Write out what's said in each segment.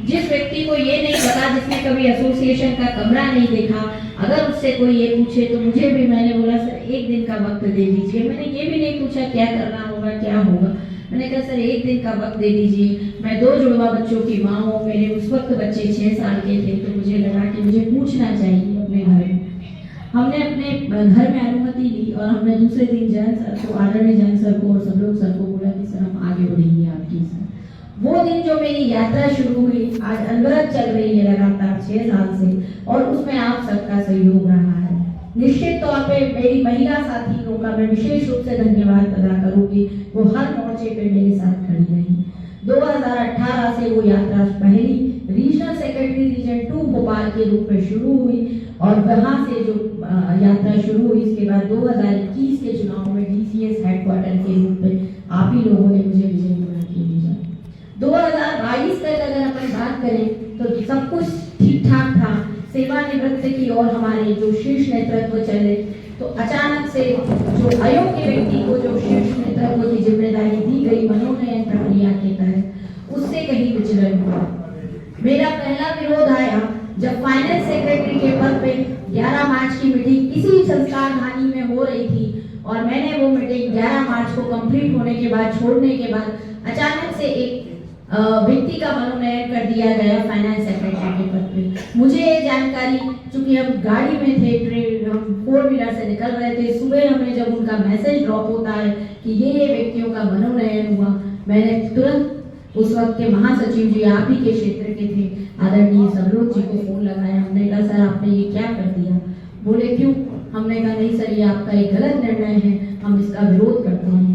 जिस व्यक्ति को ये नहीं पता, जिसने कभी एसोसिएशन का कमरा नहीं देखा, अगर उससे कोई ये पूछे तो मुझे भी, मैंने बोला सर 1 दिन का वक्त दे दीजिए। मैंने ये भी नहीं पूछा क्या करना होगा क्या होगा, मैंने कहा सर 1 दिन का वक्त दे दीजिए। मैं 2 जुड़वा बच्चों की माँ हूँ, मेरे उस वक्त बच्चे 6 साल के थे, तो मुझे लगा कि मुझे पूछना चाहिए अपने घर में। हमने अपने घर में अनुमति ली और हमने दूसरे दिन जैन सर को, आदरणीय जैन सर को और सब लोग सर को बोला कि सर हम आगे बढ़ेंगे आपकी सर। वो दिन जो मेरी यात्रा शुरू हुई, आज अनवरत चल रही है लगातार 6 साल से, और उसमें आप सबका सहयोग रहा है। निश्चित तौर पे मेरी महिला साथियों का मैं विशेष रूप से धन्यवाद अदा करूंगी, वो हर मोर्चे पे मेरे साथ खड़ी रही। 2018 से वो यात्रा पहली रीजनल सेक्रेटरी रीजन 2 भोपाल के रूप में शुरू हुई, और वहां से जो यात्रा शुरू हुई, इसके बाद 2021 के चुनाव में डीसीएस हेडक्वार्टर के रूप में आप ही लोगों ने मुझे विजयी बना के भेजा। 2022 तक अगर अपन बात करें तो सब कुछ ठीक ठाक था, सेवानिवृत्ति की और हमारे जो शीर्ष नेतृत्व चले, तो अचानक से जो अयोग्य व्यक्ति को जो शीर्ष नेतृत्व की जिम्मेदारी दी गई मनोनयन प्रक्रिया के तहत, उससे कहीं विचलन हुआ। मेरा पहला विरोध आया जब फाइनेंस सेक्रेटरी के पद पे 11 मार्च की मीटिंग इसी संस्कार धानी में हो रही थी, और मैंने वो मीटिंग 11 मार्च को कंप्लीट होने के बाद, छोड़ने के बाद अचानक से एक व्यक्ति का मनोनयन कर दिया गया फाइनेंस सेक्रेटरी के पद पे। मुझे ये जानकारी, चूंकि हम गाड़ी में थे, ट्रेन हम 4 व्हीलर से निकल रहे थे, सुबह हमें जब उनका मैसेज ड्रॉप होता है कि ये व्यक्तियों का मनोनयन हुआ, मैंने तुरंत उस वक्त के महासचिव जी, आप ही के क्षेत्र के थे, आदरणीय सबलोक जी को फोन लगाया। हमने कहा सर आपने ये क्या कर दिया? बोले क्यों? हमने कहा नहीं सर, ये आपका एक गलत निर्णय है, हम इसका विरोध करते हैं।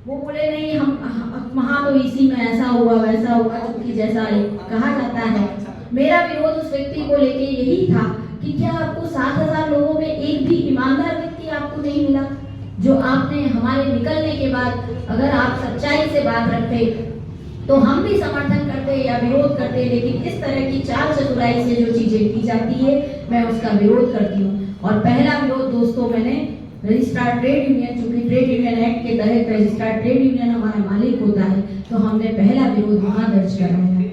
वो बोले नहीं, हम वहाँ तो इसी में ऐसा हुआ वैसा हुआ, क्योंकि जैसा कहा जाता है। मेरा विरोध उस व्यक्ति को लेके यही था कि क्या आपको 7000 लोगों में एक भी ईमानदार व्यक्ति आपको नहीं मिला, जो आपने हमारे निकलने के बाद, अगर आप सच्चाई से बात रखते तो हम भी समर्थन करते या विरोध करते, लेकिन इस तरह की चाल चतुराई से जो चीजें की जाती है, मैं उसका विरोध करती हूँ। और पहला विरोध दोस्तों, मैंने रजिस्ट्रार्ड ट्रेड यूनियन, चूंकि ट्रेड यूनियन एक्ट के तहत रजिस्ट्रार्ड ट्रेड यूनियन हमारा मालिक होता है, तो हमने पहला विरोध वहां दर्ज कराया है।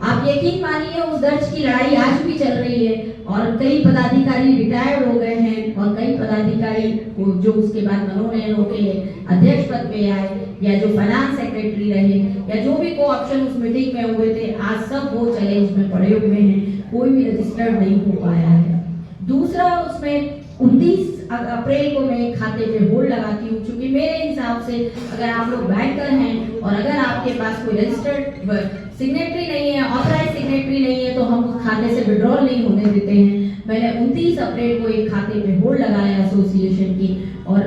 आप यकीन मानिए उस दर्ज की लड़ाई आज भी चल रही है, और कई पदाधिकारी रिटायर्ड हो गए हैं, और कई पदाधिकारी जो उसके बाद मनोनयन होके अध्यक्ष पद पे आए, या जो फाइनेंस सेक्रेटरी रहे, या जो भी को ऑप्शन उस मीटिंग में हुए थे, आज सब वो चैलेंज में पड़े हुए हैं, कोई भी रजिस्टर्ड नहीं हो पाया है। दूसरा, उसमें 29 अप्रैल को मैं खाते पे होल्ड लगाती हूँ, क्योंकि मेरे हिसाब से अगर आप लोग बैंकर हैं और अगर आपके पास कोई रजिस्टर्ड सिग्नेटरी नहीं है, ऑथराइज सिग्नेटरी नहीं है, तो हम उस खाते से विड्रॉल नहीं होने देते हैं। मैंने 29 अप्रैल को एक खाते पे होल्ड लगाया एसोसिएशन की, और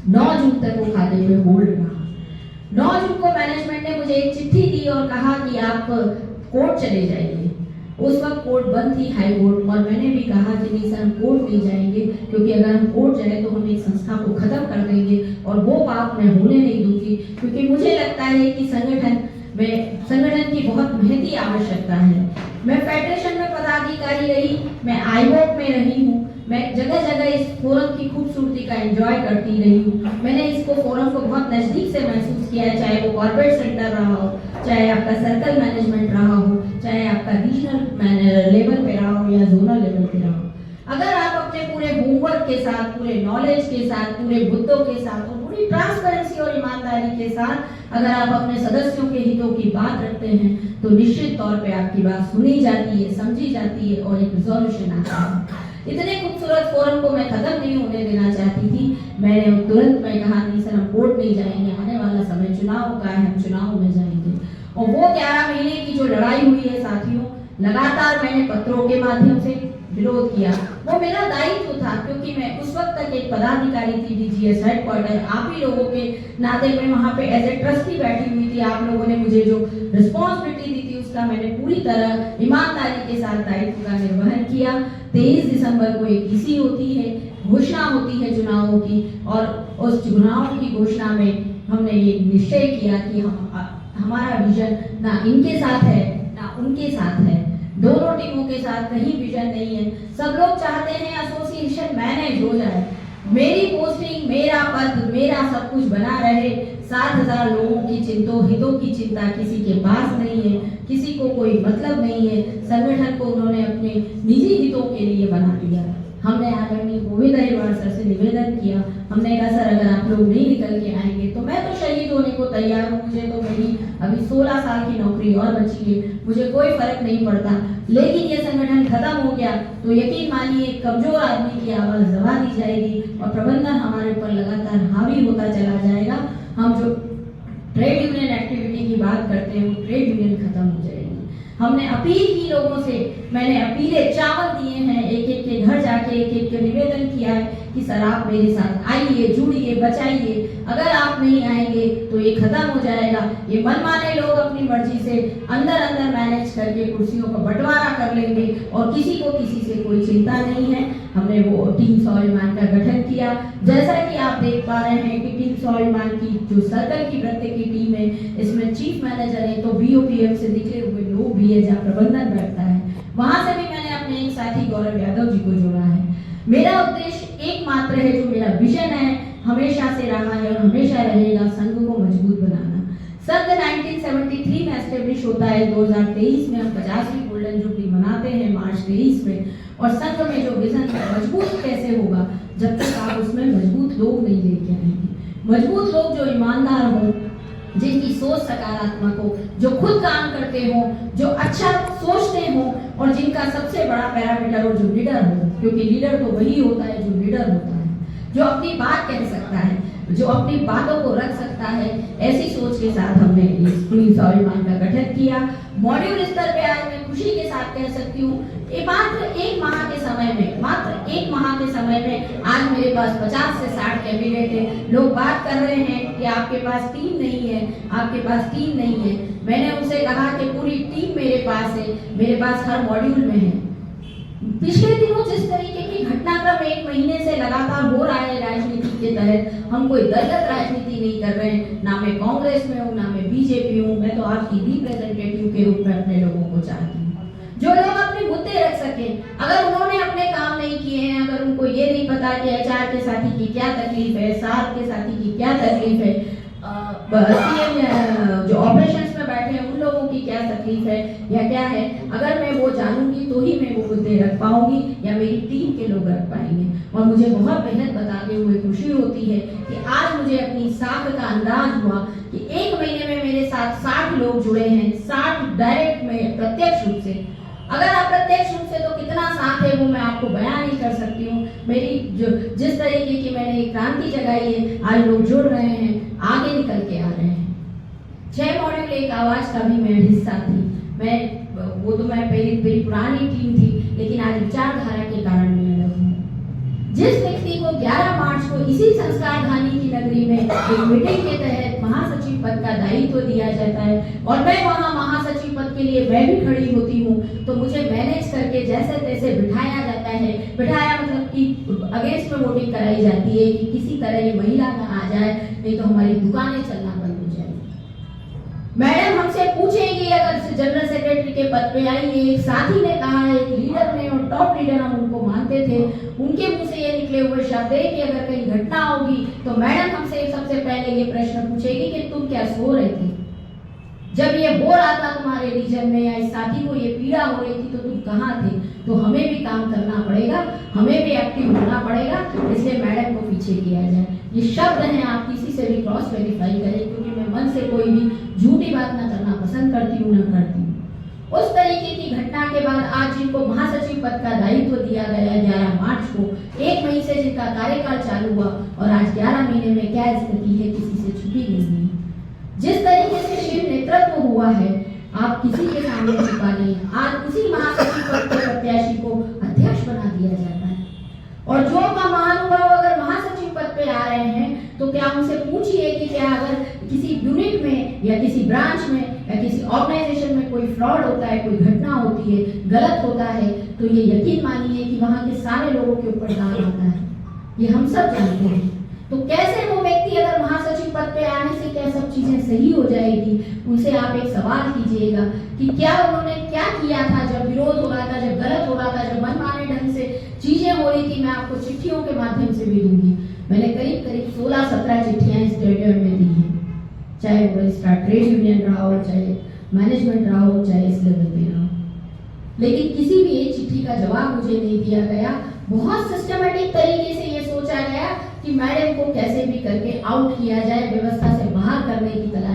9 जून तक वो खाते पे होल्ड रहा। 9 जून को मैनेजमेंट ने मुझे एक चिट्ठी दी और कहा कि आप कोर्ट चले जाइए। उस वक्त कोर्ट बंद थी, हाई कोर्ट, और मैंने भी कहा कि नहीं सर हम कोर्ट नहीं जाएंगे, क्योंकि अगर हम कोर्ट जाए तो हम एक संस्था को खत्म कर देंगे, और वो पाप मैं होने नहीं दूंगी। क्योंकि मुझे लगता है कि संगठन की बहुत महती आवश्यकता है। मैं फेडरेशन में पदाधिकारी रही, मैं आईवोक में रही हूँ, मैं जगह जगह इस फोरम की खूबसूरती का एंजॉय करती रही हूँ। मैंने इसको फोरम को बहुत नजदीक से महसूस किया है, चाहे वो कॉर्पोरेट सेंटर रहा हो, चाहे आपका सर्कल मैनेजमेंट रहा हो, चाहे आपका रीजनल लेवल पे रहा हो या जोनल लेवल पे रहा हो। अगर आप अपने पूरे होमवर्क के साथ, पूरे नॉलेज के साथ, पूरे मुद्दों के साथ और पूरी ट्रांसपेरेंसी और ईमानदारी के साथ अगर आप अपने सदस्यों के हितों की बात रखते हैं, तो निश्चित तौर पे आपकी बात सुनी जाती है, समझी जाती है और एक रिजोल्यूशन आता है। इतने खूबसूरत फोरम को मैं खत्म नहीं होने देना चाहती थी। मैंने तुरंत मैं कहा नहीं सर हम कोर्ट नहीं जाएंगे, आने वाला समय चुनाव का है, हम चुनाव में जाएंगे। और वो 11 महीने की जो लड़ाई हुई है साथियों, लगातार मैंने पत्रों के माध्यम से विरोध किया। वो मेरा दायित्व था, क्योंकि मैं उस वक्त तक एक पदाधिकारी थी डीजीएस हेडक्वार्टर। आप ही लोगों के नाते में वहाँ पे एज ए ट्रस्टी बैठी हुई थी। आप लोगों ने मुझे जो रिस्पॉन्सिबिलिटी दी थी उसका मैंने पूरी तरह ईमानदारी के साथ दायित्व का निर्वहन किया। 23 दिसंबर को एक ईसी होती है, घोषणा होती है चुनावों की, और उस चुनाव की घोषणा में हमने ये निश्चय किया कि हमारा विजन ना इनके साथ है ना उनके साथ है, दोनों टीमों के साथ कहीं विजन नहीं है। सब लोग चाहते हैं एसोसिएशन मैनेज हो जाए, मेरी पोस्टिंग, मेरा पद, मेरा सब कुछ बना रहे। 7000 लोगों की हितों की चिंता किसी के पास नहीं है। किसी को कोई मतलब नहीं है, संगठन को उन्होंने अपने निजी हितों के लिए बना दिया। हमने आदरणीय गोविंद अहिरवार सर से निवेदन किया, हमने कहा सर अगर आप लोग नहीं निकल के आएंगे तो मैं तो शहीद होने को तैयार हूँ, मुझे तो मेरी अभी 16 साल की नौकरी और बची है, मुझे कोई फर्क नहीं पड़ता, लेकिन ये संगठन खत्म हो गया तो यकीन मानिए कमजोर आदमी की आवाज दबा दी जाएगी और प्रबंधन हमारे ऊपर लगातार हावी होता चला जाएगा। हम जो ट्रेड यूनियन एक्टिविटी की बात करते हैं वो ट्रेड यूनियन खत्म हो जाएगी। हमने अपील की लोगों से, मैंने अपीलें चावल दिए हैं, एक एक के घर जाके एक एक के निवेदन किया है कि सर आप मेरे साथ आइए, जुड़िए, बचाइए, अगर आप नहीं आएंगे तो ये खत्म हो जाएगा। ये मनमाने लोग अपनी मर्जी से अंदर अंदर मैनेज करके कुर्सियों का बंटवारा कर लेंगे और किसी को किसी से कोई चिंता नहीं है। हमने वो टीम स्वाभिमान का गठन किया, जैसा कि आप देख पा रहे हैं कि टीम स्वाभिमान की जो सर्कल की प्रत्येक की टीम है, इसमें चीफ मैनेजर है तो बीओपीएम से निकले हुए लोग भी है, जहाँ प्रबंधन बैठता है, वहां से भी मैंने अपने एक साथी गौरव यादव जी को जोड़ा है। मेरा उद्देश्य एकमात्र है, जो मेरा विजन है हमेशा से रहा है और हमेशा रहेगा, संघ को मजबूत बनाना। संघ 1973 में एस्टेब्लिश होता है, 2023 में हम 50वीं गोल्डन जुबली मनाते हैं मार्च 23 में, और संघ में जो विजन मजबूत कैसे होगा जब तक आप उसमें मजबूत लोग नहीं लेके आएंगे। मजबूत लोग जो ईमानदार हों, जिनकी सोच सकारात्मक हो, जो खुद काम करते हो, जो अच्छा सोचते हो और जिनका सबसे बड़ा पैरामीटर हो जो लीडर हो, क्योंकि लीडर तो वही होता है जो लीडर होता है, जो अपनी बात कह सकता है, जो अपनी बातों को रख सकता है। ऐसी सोच के साथ हमने इस टीम स्वाभिमान का गठन किया। मॉड्यूल स्तर पे आज मैं खुशी के साथ कह सकती हूँ मात्र एक माह के समय में आज मेरे पास 50 से 60 कैंडिडेट है। लोग बात कर रहे हैं कि आपके पास टीम नहीं है, आपके पास टीम नहीं है। मैंने उनसे कहा कि पूरी टीम मेरे पास है, मेरे पास हर मॉड्यूल में है। पिछले दिनों जिस तरीके की घटनाक्रम 1 महीने से लगातार हो रहा है राजनीति के तहत, हम कोई दलगत राजनीति नहीं कर रहे हैं, ना मैं कांग्रेस में हूँ ना मैं बीजेपी हूँ, मैं तो आपकी रिप्रेजेंटेटिव के रूप में अपने लोगों को चाहती हूँ। जो लोग अपने मुद्दे रख सके, अगर उन्होंने अपने काम नहीं किए हैं, अगर उनको ये नहीं पता कि एचआर के साथी की क्या तकलीफ है, सार के साथी की क्या तकलीफ है, सीएम जो ऑपरेशंस में बैठे हैं उन लोगों की क्या तकलीफ है या क्या है, अगर मैं वो जानूंगी तो ही मैं वो मुद्दे रख पाऊंगी या मेरी टीम के लोग रख पाएंगे। और मुझे बहुत बेहद बताते हुए खुशी होती है कि आज मुझे अपनी साख का अंदाज हुआ कि 1 महीने में मेरे साथ 60 लोग जुड़े हैं, 60 डायरेक्ट में प्रत्यक्ष रूप से। अगर अप्रत्यक्ष रूप से तो कितना साथ है वो मैं आपको बयान नहीं कर सकती हूँ। मेरी जो जिस तरीके की मैंने एक क्रांति जगाई है, आज लोग जुड़ रहे हैं, आगे निकल के आ रहे हैं। 6 मॉड्यूल एक आवाज का भी मैं हिस्सा थी। मैं मेरी पुरानी टीम थी, लेकिन आज विचारधारा के कारण मैं अलग हूँ। जिस व्यक्ति को 11 मार्च को इसी संस्कार धानी की नगरी में एक मीटिंग के तहत महासचिव पद का दायित्व दिया जाता है और मैं वहाँ महासचिव पद के लिए मैं भी खड़ी होती हूँ, तो मुझे मैनेज करके जैसे तैसे बिठाया जाता है। बिठाया मतलब कि अगेंस्ट में वोटिंग कराई जाती है कि किसी तरह ये महिला ना आ जाए, नहीं तो हमारी दुकानें चलना बंद हो जाएगी। मैडम हमसे पूछेंगी, अगर जनरल सेक्रेटरी के पद पे आई है, एक साथी ने कहा है, एक लीडर ने, और टॉप लीडर हम उनको मानते थे, उनके मुंह से ये निकले हुए शब्द है कि अगर कहीं घटना होगी तो मैडम हमसे सबसे पहले ये प्रश्न पूछेगी कि तुम क्या सो रहे थे जब ये हो रहा था तुम्हारे रीजन में, या इस साथी को ये पीड़ा हो रही थी तो तुम कहाँ थे। तो हमें भी काम करना पड़ेगा, हमें भी एक्टिव होना पड़ेगा, इसलिए मैडम को पीछे किया जाए। ये शब्द हैं, आप किसी से भी क्रॉस वेरीफाई करें, क्योंकि मैं मन से कोई भी झूठी बात ना करना पसंद करती हूँ, ना करती हूँ। उस तरीके की घटना के बाद आज जिनको महासचिव पद का दायित्व दिया गया 11 मार्च को, 1 मई से जिनका कार्यकाल चालू हुआ और आज 11 महीने में क्या स्थिति है, किसी से छुपी नहीं है। जिस तरीके से शिव नेतृत्व हुआ है, आप किसी के सामने छुपा नहीं। आज उसी महासचिव पद के प्रत्याशी को अध्यक्ष बना दिया जाता है, और जो महानुभाव अगर महासचिव पद पे आ रहे हैं तो क्या उनसे पूछिए कि क्या अगर किसी यूनिट में या किसी ब्रांच में या किसी ऑर्गेनाइजेशन में कोई फ्रॉड होता है, कोई घटना होती है, गलत होता है, तो ये यकीन मानिए कि वहाँ के सारे लोगों के ऊपर दाग आता है। ये हम सब जानते हैं। तो कैसे वो व्यक्ति अगर महासचिव पद पे आने से क्या सब चीजें सही हो जाएगी, उनसे आप एक सवाल कीजिएगा कि क्या उन्होंने क्या किया था जब विरोध हो रहा था, जब गलत हो रहा था, जब मनमाने ढंग से चीजें हो रही थी। मैं आपको चिट्ठियों के माध्यम से भी दूंगी। मैंने करीब 16-17 चिट्ठियां स्टेडियम में दी हैं, चाहे वो रजिस्ट्रार ट्रेड यूनियन रहा हो, चाहे मैनेजमेंट रहा हो, चाहे इस लेकिन किसी भी एक चिट्ठी का जवाब मुझे नहीं दिया गया। बहुत सिस्टमेटिक तरीके से ये सोचा गया कि मैडम को कैसे भी करके आउट किया जाए, व्यवस्था से बाहर करने की तरह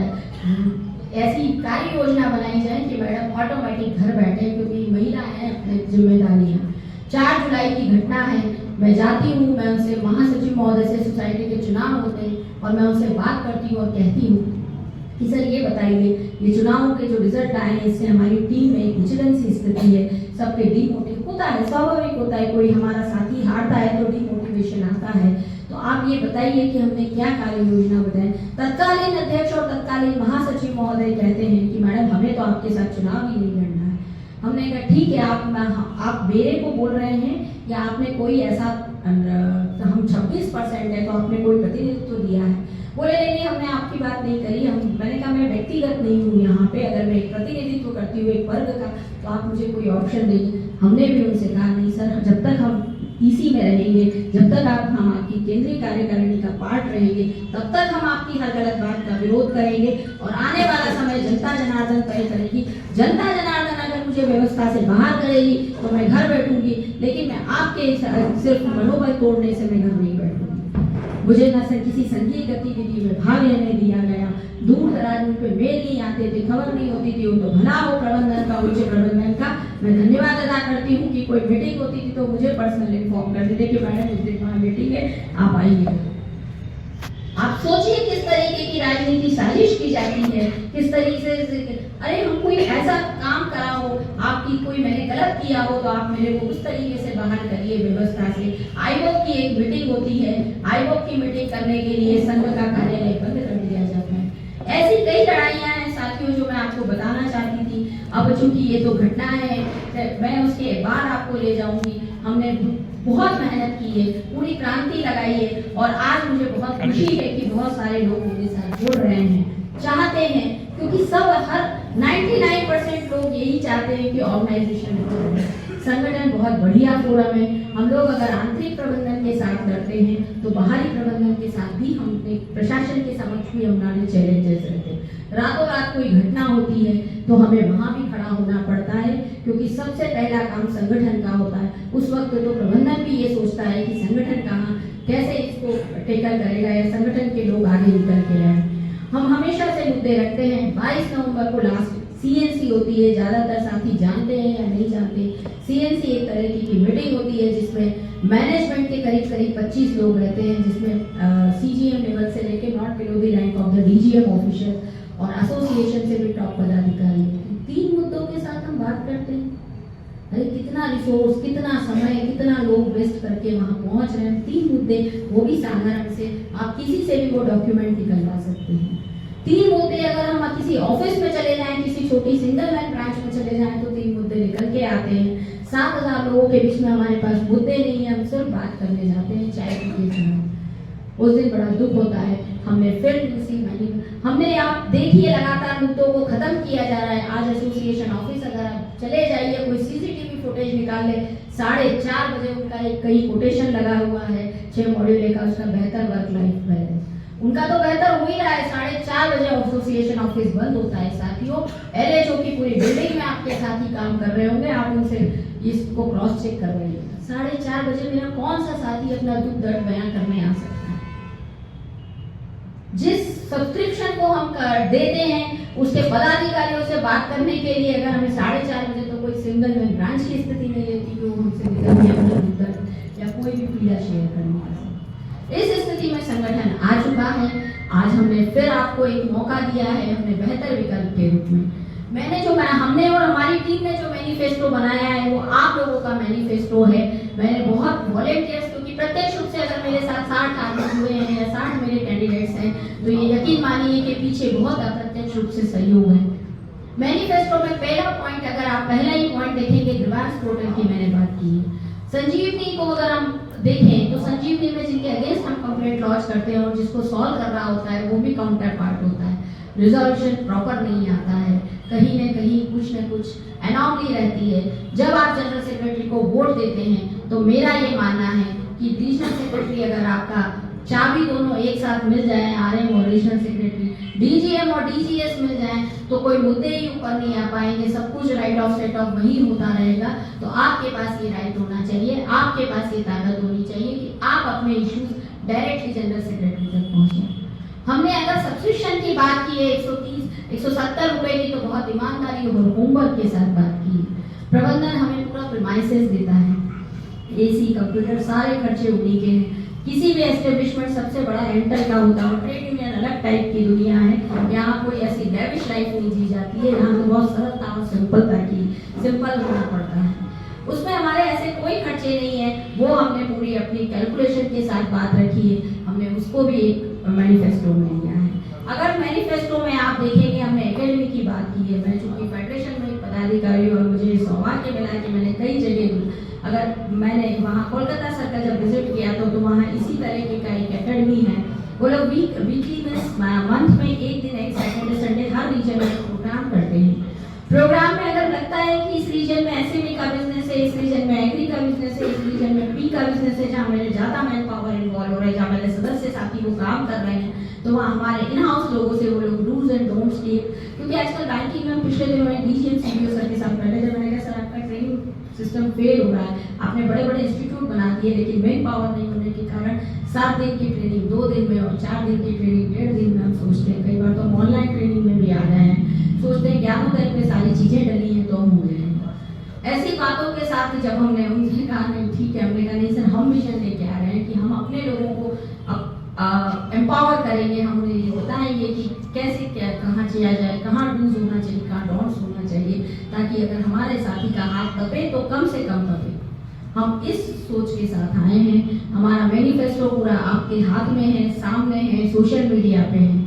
ऐसी कार्य योजना बनाई जाए कि मैडम ऑटोमेटिक घर बैठे, क्योंकि महिला है, अपनी जिम्मेदारियां। 4 जुलाई की घटना है, मैं जाती हूँ, मैं उनसे महासचिव महोदय से सोसाइटी के चुनाव होते हैं और मैं उनसे बात करती हूँ और कहती हूँ कि सर ये बताइए, ये चुनावों के जो रिजल्ट आए हैं इससे हमारी टीम में एक विजिलेंस की स्थिति है, सबके डिमोटिव होता है, स्वाभाविक होता है, कोई हमारा साथी हारता है तो डिमोटिवेशन आता है। तो आप ये बताइए कि हमने क्या कार्य योजना बताई। तत्कालीन अध्यक्ष और तत्कालीन महासचिव महोदय कहते हैं कि मैडम हमें तो आपके साथ चुनाव ही नहीं लड़ना है। हमने कहा ठीक है, आप मेरे को बोल रहे हैं या आपने कोई ऐसा, हम 26% है तो आपने कोई प्रतिनिधित्व दिया है। बोले नहीं, हमने आपकी बात नहीं करी। मैंने कहा मैं व्यक्तिगत नहीं हूँ यहाँ पे, अगर मैं एक प्रतिनिधित्व करती हूँ एक वर्ग का तो आप मुझे कोई ऑप्शन देंगे। हमने भी उनसे कहा नहीं सर, जब तक हम इसी में रहेंगे, जब तक हम आपकी केंद्रीय कार्यकारिणी का पार्ट रहेंगे, तब तक हम आपकी हर गलत बात का विरोध करेंगे और आने वाला समय जनता जनार्दन तय करेगी। जनता जनार्दन अगर मुझे व्यवस्था से बाहर करेगी तो मैं घर बैठूंगी, लेकिन मैं आपके सिर्फ मनोबल तोड़ने से मैं घर नहीं बैठूंगी। मुझे न किसी संघीय गतिविधि में भाग लेने दिया गया, दूर दराज मुझ पे मेल नहीं आते थे, खबर नहीं होती थी। वो तो भला हो प्रबंधन का, उच्च प्रबंधन का मैं धन्यवाद अदा करती हूँ कि कोई मीटिंग होती थी तो मुझे पर्सनल इन्फॉर्म कर देते कि मैडम उस दिन वहाँ मीटिंग है, आप आइए। आप सोचिए किस तरीके की राजनीति साजिश की जाती है, किस तरीके से। अरे हम कोई ऐसा काम करा हो, आपकी कोई मैंने गलत किया हो तो आप मेरे को उस तरीके से बाहर करिए व्यवस्था से। आईवोक की एक मीटिंग होती है, आईवोक की मीटिंग करने के लिए संघ का कार्यालय बंद कर दिया जाता है। ऐसी कई लड़ाइयाँ हैं साथियों जो मैं आपको बताना चाहती थी। अब चूंकि ये तो घटना है, मैं उसके बाद आपको ले जाऊंगी। हमने बहुत मेहनत की है, पूरी क्रांति लगाई है और आज मुझे बहुत खुशी है कि बहुत सारे लोग मेरे साथ जुड़ रहे हैं, चाहते हैं, क्योंकि सब हर 99% लोग यही चाहते हैं कि ऑर्गेनाइजेशन संगठन बहुत बढ़िया फोरम है। हम लोग अगर आंतरिक प्रबंधन के साथ लड़ते हैं तो बाहरी प्रबंधन के साथ भी हम प्रशासन के समक्ष भी हमारे चैलेंजेस रहते हैं। रातों रात कोई घटना होती है तो हमें वहां भी खड़ा होना पड़ता है, क्योंकि सबसे पहला काम संगठन का होता है। उस वक्त तो प्रबंधन भी ये सोचता है कि संगठन कहाँ कैसे इसको टेकल करेगा या संगठन के लोग आगे निकल के आए। हम हमेशा से मुद्दे रखते हैं। 22 नवंबर को लास्ट CNC होती है, ज्यादातर साथी जानते हैं या नहीं जानते। CNC एक तरह की मीटिंग होती है जिसमें मैनेजमेंट के करीब 25 लोग रहते हैं, जिसमें CGM लेवल से लेके not below the rank of the DGM officer और एसोसिएशन से भी टॉप पदाधिकारी। 3 मुद्दों के साथ हम बात करते हैं। अरे कितना रिसोर्स, कितना समय, कितना लोग वेस्ट करके वहां पहुंच रहे हैं। 3 मुद्दे, वो भी साधारण से, आप किसी से भी वो डॉक्यूमेंट निकलवा सकते हैं। 3 मुद्दे अगर हम किसी ऑफिस में चले जाएं, किसी छोटी सिंगल लाइन ब्रांच में चले जाएं तो 3 मुद्दे निकल के आते हैं। 7,000 लोगों के बीच में हमारे पास मुद्दे नहीं है, हम सिर्फ बात करने जाते हैं चाय पीते समय। उस दिन बड़ा दुख होता है। हमने फिर हमने आप देखिए लगातार मुद्दों को खत्म किया जा रहा है। आज एसोसिएशन ऑफिस अगर आप चले जाइए, कोई CCTV फुटेज निकाल ले, 4:30 बजे उनका एक कहीं कोटेशन लगा हुआ है 6 मॉड्यूल का, उसका बेहतर वर्क लाइफ बैलेंस। उनका तो बेहतर हो ही रहा है। 4:30 बजे एसोसिएशन ऑफिस बंद होता है साथियों। LHO की पूरी बिल्डिंग में आपके साथी काम कर रहे होंगे, आप उनसे इसको क्रॉस चेक करवाइए। 4:30 बजे मेरा कौन सा साथी अपना दुख दर्द बयां करने आ सकता है। जिस सब्सक्रिप्शन को हम देते हैं उसके पदाधिकारियों से बात करने के लिए अगर हमें 4:30 बजे तो कोई सिंगल में ब्रांच की स्थिति नहीं रहती कि वो हमसे या कोई भी पीड़ा शेयर करने का। इस स्थिति में संगठन आ चुका है। आज हमने फिर आपको एक मौका दिया है, हमने बेहतर विकल्प के रूप में हमने और हमारी टीम ने जो मैनिफेस्टो बनाया है वो आप लोगों का मैनिफेस्टो है। मैंने बहुत वॉलंटियर्स, क्योंकि प्रत्यक्ष रूप से अगर मेरे साथ 60 आदमी हुए हैं या 60 मेरे कैंडिडेट्स हैं तो ये यकीन मानिए कि पीछे बहुत अप्रत्यक्ष रूप से सहयोग है। मैनिफेस्टो में पहला पॉइंट, अगर आप पहला ही पॉइंट देखेंगे, ग्रीवांस पोर्टल की मैंने बात की है। संजीवनी को अगर हम देखें तो संजीवनी में जिनके अगेंस्ट हम कंप्लेंट लॉन्च करते हैं और जिसको सॉल्व कर रहा होता है वो भी काउंटर पार्ट होता है। रिजोल्यूशन प्रॉपर नहीं आता है, कहीं न कहीं कुछ न कुछ एनॉमली रहती है। जब आप जनरल सेक्रेटरी को वोट देते हैं तो मेरा ये मानना है कि रीजनल सेक्रेटरी अगर आपका चाबी दोनों एक साथ मिल जाए, RM और रीजनल सेक्रेटरी, डीजीएम और डीजीएस मिल जाएं तो कोई मुद्दे ही ऊपर नहीं आ पाएंगे, सब कुछ राइट ऑफ सेट ऑफ वही होता रहेगा। तो आपके पास ये राइट होना चाहिए, आपके पास ये ताकत होनी चाहिए कि आप अपने इश्यूज डायरेक्टली जनरल सेक्रेटरी तक पहुंचे। हमने अगर सब्सक्रिप्शन की बात की है 130-170 रुपए की, तो बहुत ईमानदारी और होमवर्क के साथ बात की। प्रबंधन हमें पूरा प्रीमाइसेस देता है, एसी कंप्यूटर सारे खर्चे उन्हीं के हैं। किसी भी एस्टेब्लिशमेंट सबसे बड़ा रेंटल का होता है। ट्रेड यूनियन अलग टाइप की दुनिया है, यहाँ कोई ऐसी लैविश लाइफ नहीं जी जाती है, यहाँ तो बहुत सरलता और सिंपल होना पड़ता है। उसमें हमारे ऐसे कोई खर्चे नहीं है, वो हमने पूरी अपनी कैलकुलेशन के साथ बात रखी है, हमने उसको भी एक मैनिफेस्टो में लिया है। अगर मैनिफेस्टो में आप देखेंगे हमने एकेडमी की बात की है। मैं चूंकि फेडरेशन में एक पदाधिकारी और मुझे सौभाग्य मिला कि मैंने कई जगह, अगर मैंने वहाँ कोलकाता सर का जब विजिट किया तो वहाँ इसी तरह का एक एकेडमी है। वो लोग वीकली में मंथ में एक दिन, एक सैटरडे संडे हर रीजन में प्रोग्राम करते हैं। प्रोग्राम में अगर लगता है कि इस रीजन में एसएमई का बिजनेस है, इस रीजन में एग्री का बिजनेस है, इस रीजन में पी का बिजनेस है, जहाँ मेरे ज़्यादा मैन पावर इन्वॉल्व हो रहा है, जहाँ मेरे सदस्य साथी वो काम कर रहे हैं, तो वहाँ हमारे इन हाउस लोगों से वो लोग डूज एंड डोंट्स के, क्योंकि आजकल बैंकिंग में पिछले दिनों में डीजीएम सीबीओ सर के साथ बैठे थे। मैंने कहा सर आपका ट्रेनिंग सिस्टम फेल हो रहा है, आपने बड़े बड़े इंस्टीट्यूट बना दिए, लेकिन मेन पावर नहीं होने के कारण 7 दिन की ट्रेनिंग 2 दिन में और 4 दिन की ट्रेनिंग 1.5 दिन में हम सोचते हैं। कई बार तो हम ऑनलाइन ट्रेनिंग में भी आ रहे हैं, सोचते हैं ज्ञानोदय में सारी चीजें डली हैं तो हम हो जाएंगे। ऐसी बातों के साथ जब हमने उनसे कहा नहीं ठीक है, हमने कहा नहीं सर हम विजन लेके आ रहे हैं कि हम अपने लोगों को एम्पावर करेंगे, हम उन्हें ये बताएंगे कि कैसे क्या कहाँ किया जाए, कहाँ डूज होना चाहिए, कहाँ डॉन्ट्स होना चाहिए, ताकि अगर हमारे साथी का हाथ दबे तो कम से कम दबे। हम इस सोच के साथ आए हैं। हमारा मैनिफेस्टो पूरा आपके हाथ में है, सामने है, सोशल मीडिया पे है।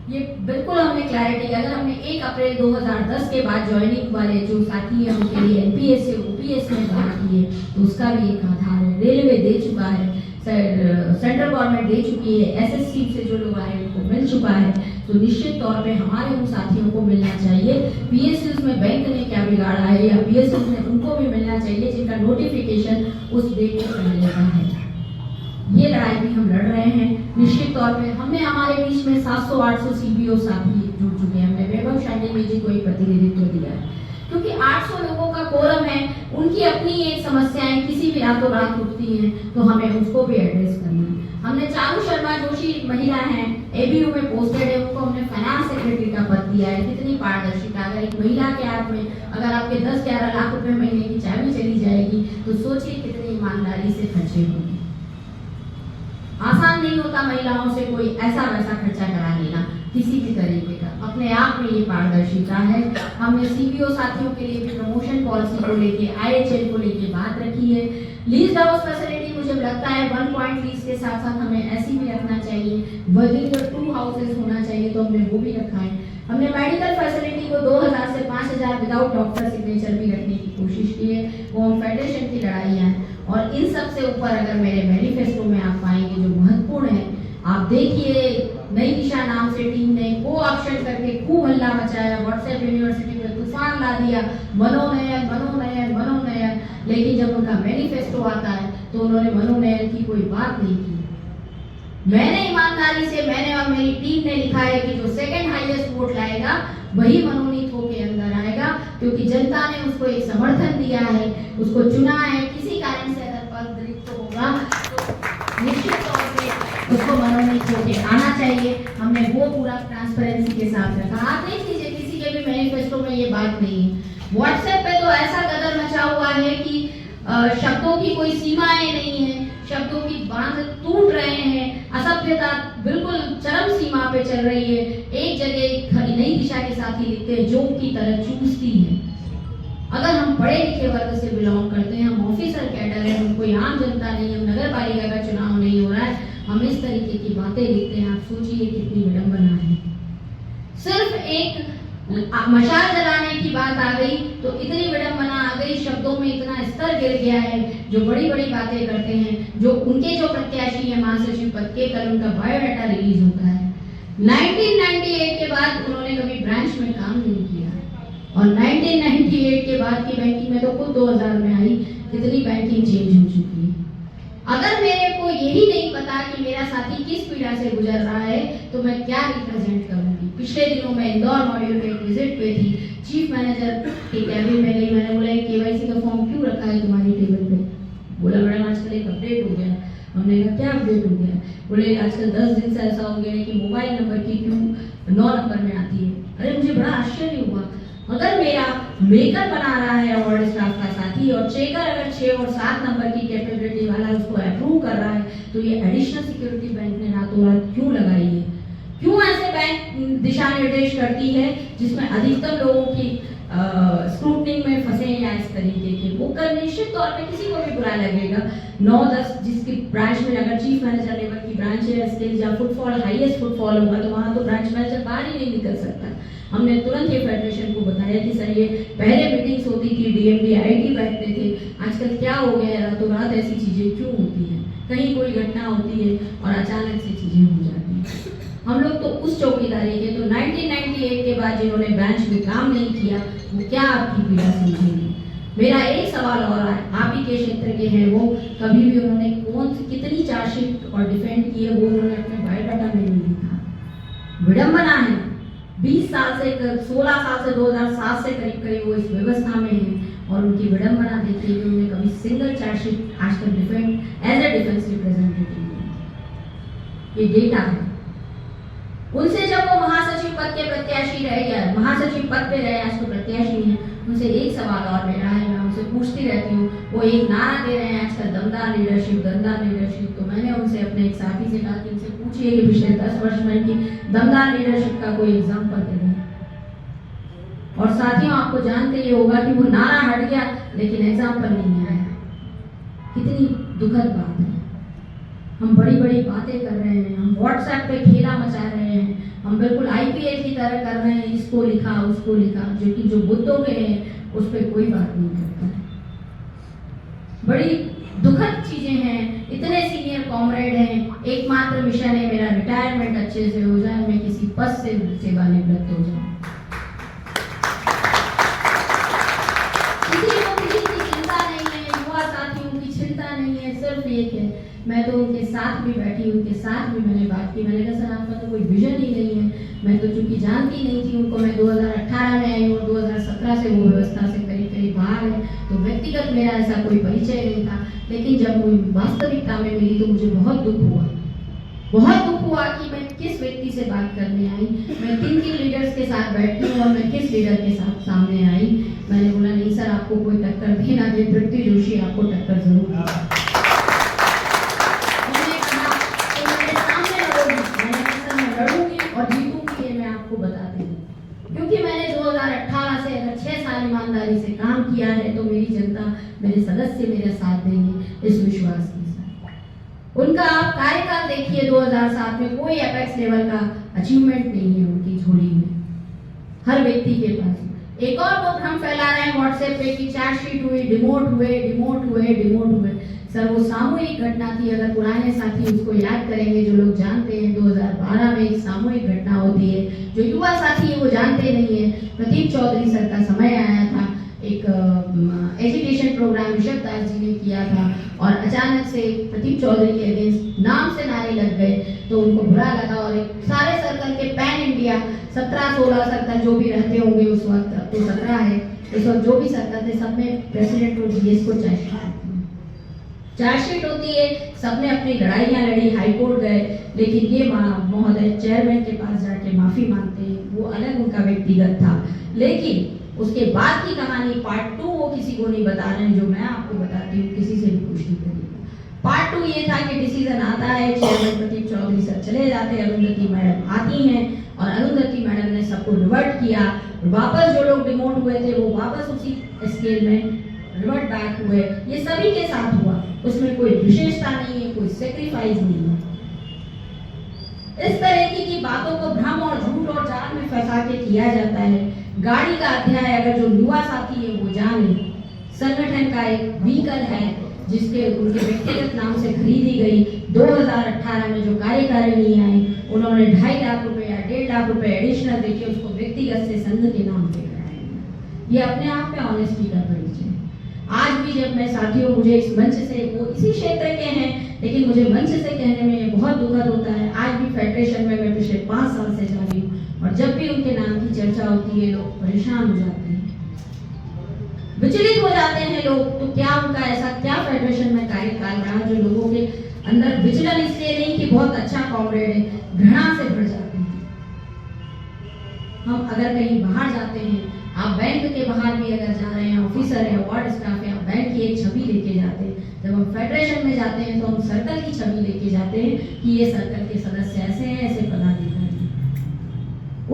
ये बिल्कुल हमने क्लैरिटी, अगर हमने 1 अप्रैल 2010 के बाद ज्वाइनिंग वाले जो साथी हैं उनके लिए एनपीएस से ओपीएस में बात की है, तो उसका भी एक आधार है। रेलवे दे चुका है, सेंट्रल गवर्नमेंट दे चुकी है, एसएससी से जो लोग आए उनको मिल चुका है, तो निश्चित तौर पे हमारे उन साथियों को मिलना चाहिए। पीएसयूज में बैंक ने क्या बिगाड़ा है, या पीएसयूज में उनको भी मिलना चाहिए जिनका नोटिफिकेशन उस डेट से पहले का है। ये लड़ाई भी हम लड़ रहे हैं। निश्चित तौर पे हमने हमारे बीच में 700-800 सीबीओ साथी जुड़ चुके हैं। हमने वैभव शांडिल्य जी को एक प्रतिनिधित्व दिया है, क्योंकि 800 लोगों का कोरम है, उनकी अपनी एक समस्याएं किसी भी रातों रात उठती हैं, तो हमें उसको भी एड्रेस करना है। हमने चारू शर्मा जोशी महिला हैं, एबीयू में पोस्टेड है, उनको हमने फाइनेंस सेक्रेटरी का पद दिया है। कितनी पारदर्शिता, अगर एक महिला के हाथ में अगर आपके 10-11 लाख रुपए महीने की चाबी चली जाएगी, तो सोचिए कितनी ईमानदारी से खर्चे होंगे। आसान नहीं होता महिलाओं से कोई ऐसा वैसा खर्चा करा लेना किसी भी तरीके का, अपने आप में ये पारदर्शिता है। हमने सीबीओ साथियों के लिए भी प्रमोशन पॉलिसी को लेके, आईएचएल को लेके बात रखी है। लीज हाउस फैसिलिटी मुझे लगता है 1 पॉइंट लीज के साथ साथ हमें ऐसी भी रखना चाहिए, वर्किंग 2 हाउसेस होना चाहिए, तो हमने वो भी रखा है। हमने मेडिकल फैसिलिटी को 2000 से 5000 विदाउट डॉक्टर सिग्नेचर भी रखने की कोशिश की है। वो हम फेडरेशन की लड़ाइयाँ हैं। और इन सब से ऊपर अगर मेरे मैनिफेस्टो में आप पाएंगे जो महत्वपूर्ण है, आप देखिए नई दिशा नाम से टीम ने को-ऑप्शन करके खूब हल्ला मचाया, व्हाट्सएप यूनिवर्सिटी में तूफान ला दिया, मनोनयन मनोनयन मनोनयन, लेकिन जब उनका मैनिफेस्टो आता है तो उन्होंने मनोनयन की कोई बात नहीं की। मैंने ईमानदारी से, मैंने और मेरी टीम ने लिखा है कि जो सेकंड हाईएस्ट वोट लाएगा वही मनोनीत होकर अंदर आएगा, क्योंकि जनता ने उसको एक समर्थन दिया है, उसको चुना है। किसी कारण से अगर पद रिक्त होगा तो निश्चित तौर पे उसको मनोनीत होकर आना चाहिए। हमने वो पूरा ट्रांसपेरेंसी के साथ रखा। आप देख लीजिए किसी के भी मैनिफेस्टो में ये बात नहीं है। व्हाट्सएप पे तो ऐसा गदर मचा हुआ है कि शब्दों की कोई सीमाएं नहीं है, शब्दों की बांध टूट रहे हैं, असभ्यता बिल्कुल चरम सीमा पे चल रही है। एक जगह नई दिशा के साथ ही लिखते हैं जो की तरह चूसती है। अगर हम पढ़े लिखे वर्ग से बिलोंग करते हैं, हम ऑफिसर कैडर हैं, हम कोई आम जनता नहीं, हम नगर पालिका का चुनाव नहीं हो रहा है, हम इस तरीके की बातें लिखते हैं। आप सोचिए कितनी विडंबना है। सिर्फ एक मशाल जलाने की बात आ गई तो इतनी विडंबना आ गई, शब्दों में इतना स्तर गिर गया है। जो बड़ी बड़ी बातें करते हैं, जो उनके जो प्रत्याशी हैं महासचिव पद के, कल उनका बायोडाटा रिलीज होता है। 1998 के बाद उन्होंने कभी ब्रांच में काम नहीं किया, और 1998 के बाद की बैंकिंग में तो खुद 2000 में आई, कितनी बैंकिंग चेंज हो चुकी है। अगर मेरे को यही नहीं पता कि मेरा साथी किस पीड़ा से गुजर रहा है, तो मैं क्या रिप्रेजेंट करूंगी। पिछले दिनों मैं इंदौर मॉड्यूल पे एक विजिट पे थी, चीफ मैनेजर के कैबिन में गई, मैंने बोला केवाईसी का फॉर्म क्यों रखा है तुम्हारी टेबल पे? बोला मैडम आजकल एक अपडेट हो गया। हमने कहा क्या अपडेट हो गया? बोले आजकल 10 दिन से ऐसा हो गया है कि मोबाइल नंबर की क्यू 9 नंबर में आती है। अरे मुझे बड़ा आश्चर्य हुआ, अगर मेरा मेकर बना रहा है अवार्ड स्टाफ का साथी और चेकर अगर 6 और 7 नंबर की कैपेबिलिटी वाला उसको अप्रूव कर रहा है, तो ये एडिशनल सिक्योरिटी बैंक ने रातों रात क्यों लगाई है? क्यों ऐसे बैंक दिशा निर्देश करती है जिसमें अधिकतम लोगों की स्क्रूटनिंग में फंसे या इस तरीके के? वो कर निश्चित तौर पे किसी को भी बुरा लगेगा। 9-10 जिसकी ब्रांच में अगर चीफ मैनेजर लेवल की ब्रांच है, स्किल या फुटफॉल हाईएस्ट फुटफॉल होगा, तो वहाँ तो ब्रांच मैनेजर बाहर ही नहीं निकल सकता। हमने तुरंत ये फेडरेशन को बताया कि सर ये पहले मीटिंग्स होती थी, डीएमडी आईटी बैठते थे, आजकल क्या हो गया है, रातों रात ऐसी चीजें क्यों होती हैं? कहीं कोई घटना होती है और अचानक से चीजें हो जाती हैं। हम लोग तो उस चौकीदारी के, तो 1998 के बाद जिन्होंने ब्रांच में काम नहीं किया वो क्या आपकी पीड़ा समझेंगे? मेरा एक सवाल और है, आप ही के क्षेत्र के हैं वो, कभी भी उन्होंने कौन सी कितनी चार्जशीट और डिफेंड की है वो उन्होंने अपने बायोडाटा में नहीं लिखा। विडंबना है, 20 साल से 16 साल से 2007 से करीब करीब वो इस व्यवस्था में है और उनकी विडंबना देखिए कि उन्होंने कभी सिंगल चार्जशीट आज तक defend as a defence representative. ये डेटा है। उनसे जब वो महासचिव पद के प्रत्याशी रहे या महासचिव पद पे रहे, आज तो प्रत्याशी हैं, उनसे एक सवाल और मेरा है, मैं उनसे पूछती रहती हूँ, वो एक नारा दे रहे हैं आजकल दमदार लीडरशिप, दमदार लीडरशिप। तो मैंने उनसे अपने एक साथी से कहा कि उनसे पूछिए कि पिछले 10 वर्ष में की दमदार लीडरशिप का कोई एग्जाम्पल दे दें। और साथियों आपको जानते ये होगा कि वो नारा हट गया लेकिन एग्जाम्पल नहीं आया। कितनी दुखद बात है। हम बड़ी बड़ी बातें कर रहे हैं, हम व्हाट्सएप पे खेला मचा रहे हैं, हम बिल्कुल आईपीएल की तरह कर रहे हैं, इसको लिखा उसको लिखा, जो कि जो मुद्दों के हैं उस पर कोई बात नहीं करता है। बड़ी दुखद चीजें हैं। इतने सीनियर कॉमरेड हैं, एकमात्र मिशन है मेरा रिटायरमेंट अच्छे से हो जाए, मैं किसी पद से सेवानिवृत्त हो जाऊं। किसी को किसी की चिंता नहीं है, युवा साथियों की चिंता नहीं है, सिर्फ एक है। मैं तो उनके साथ भी बैठी, उनके साथ भी मैंने बात की। मैंने कहा सर आपका तो कोई विजन ही नहीं है। मैं तो चूंकि जानती नहीं थी उनको, मैं 2018 में आई और 2017 से वो व्यवस्था से करीब करीब बाहर है, तो व्यक्तिगत मेरा ऐसा कोई परिचय नहीं था। लेकिन जब वो वास्तविकता में मिली तो मुझे बहुत दुख हुआ, बहुत दुख हुआ कि मैं किस व्यक्ति से बात करने आई। मैं 3 लीडर्स के साथ बैठती हूँ और मैं किस लीडर के साथ सामने आई। मैंने बोला नहीं सर आपको कोई टक्कर दे ना दे, तृप्ति जोशी आपको टक्कर जरूर देगा। और जीतूंगी ये मैं आपको बताती हूँ, क्योंकि मैंने 2018 से अगर 6 साल ईमानदारी से काम किया है तो मेरी जनता, मेरे सदस्य मेरा साथ देंगे इस विश्वास के साथ। उनका आप कार्यकाल देखिए, 2007 में कोई एपेक्स लेवल का अचीवमेंट नहीं है उनकी झोली में, हर व्यक्ति के पास। एक और वो भ्रम फैला रहे हैं व्हाट्सएप पे कि चार्जशीट हुई, डिमोट हुए, डिमोट हुए, डिमोट हुए। सर वो सामूहिक घटना थी। अगर पुराने साथी उसको याद करेंगे, जो लोग जानते हैं 2012 में एक सामूहिक घटना होती है, जो युवा साथी है वो जानते नहीं है। प्रदीप चौधरी सर का समय आया था, एक एजुकेशन प्रोग्राम ऋषभ दास जी ने किया था और अचानक से प्रदीप चौधरी के अगेंस्ट नाम से नारे लग गए, तो उनको बुरा लगा और एक सारे सर्कल के पैन इंडिया 17-16 सर्कल जो भी रहते होंगे उस वक्त, तो 17 है इस वक्त, जो भी सर्कल थे सब में प्रेसिडेंट और जीएस को चार्जशीट होती है। सबने अपनी लड़ाइयाँ लड़ी, हाईकोर्ट गए, लेकिन ये महोदय चेयरमैन के पास जाके माफी मांगते हैं, वो अलग उनका व्यक्तिगत था। लेकिन उसके बाद की कहानी पार्ट 2 वो किसी को नहीं बता रहे हैं, जो मैं आपको बताती हूँ, किसी से भी पुष्टि करिए। पार्ट 2 ये था कि डिसीजन आता है, चेयरमैन प्रदीप चौधरी सर चले जाते हैं, अरुंधति मैडम आती हैं और अरुंधति मैडम ने सबको रिवर्ट किया। वापस जो लोग डिमोट हुए थे वो वापस उसी स्केल में रिवर्ट बैक हुए। ये सभी के साथ हुआ, उसमें कोई विशेषता नहीं है, कोई सेक्रीफाइस नहीं है। इस तरह की बातों को भ्रम और झूठ और जाल में फंसा के किया जाता है। गाड़ी का अध्याय अगर जो युवा साथी है वो जाने, संगठन का एक व्हीकल है जिसके उनके व्यक्तिगत नाम से खरीदी गई। 2018 में जो कार्यकारिणी आई, उन्होंने 2.5 लाख रुपए या 1.5 लाख रुपए एडिशनल देके उसको व्यक्तिगत से संघ के नाम पे कराया। ये अपने आप में ऑनेस्टी का परिचय। आज भी जब मैं साथियों, मुझे इस मंच से, वो इसी क्षेत्र के हैं लेकिन मुझे मंच से कहने में ये बहुत दुखद होता है। आज भी फेडरेशन में मैं पिछले 5 साल से जा रही हूँ और जब भी उनके नाम की चर्चा होती है लोग परेशान हो जाते हैं, विचलित हो जाते हैं लोग। तो क्या उनका ऐसा क्या फेडरेशन में कार्यकाल रहा जो लोगों के अंदर विचलन इसलिए नहीं कि बहुत अच्छा कॉमरेड है, घृणा से भर जाते हैं। हम अगर कहीं बाहर जाते हैं, आप बैंक के बाहर भी अगर जा रहे हैं, ऑफिसर है, वार्ड स्टाफ है, आप बैंक की एक छवि लेके जाते हैं। जब हम फेडरेशन में जाते हैं तो हम सर्कल की छवि लेके जाते हैं कि ये सर्कल के सदस्य ऐसे हैं, ऐसे पदाधिकारी।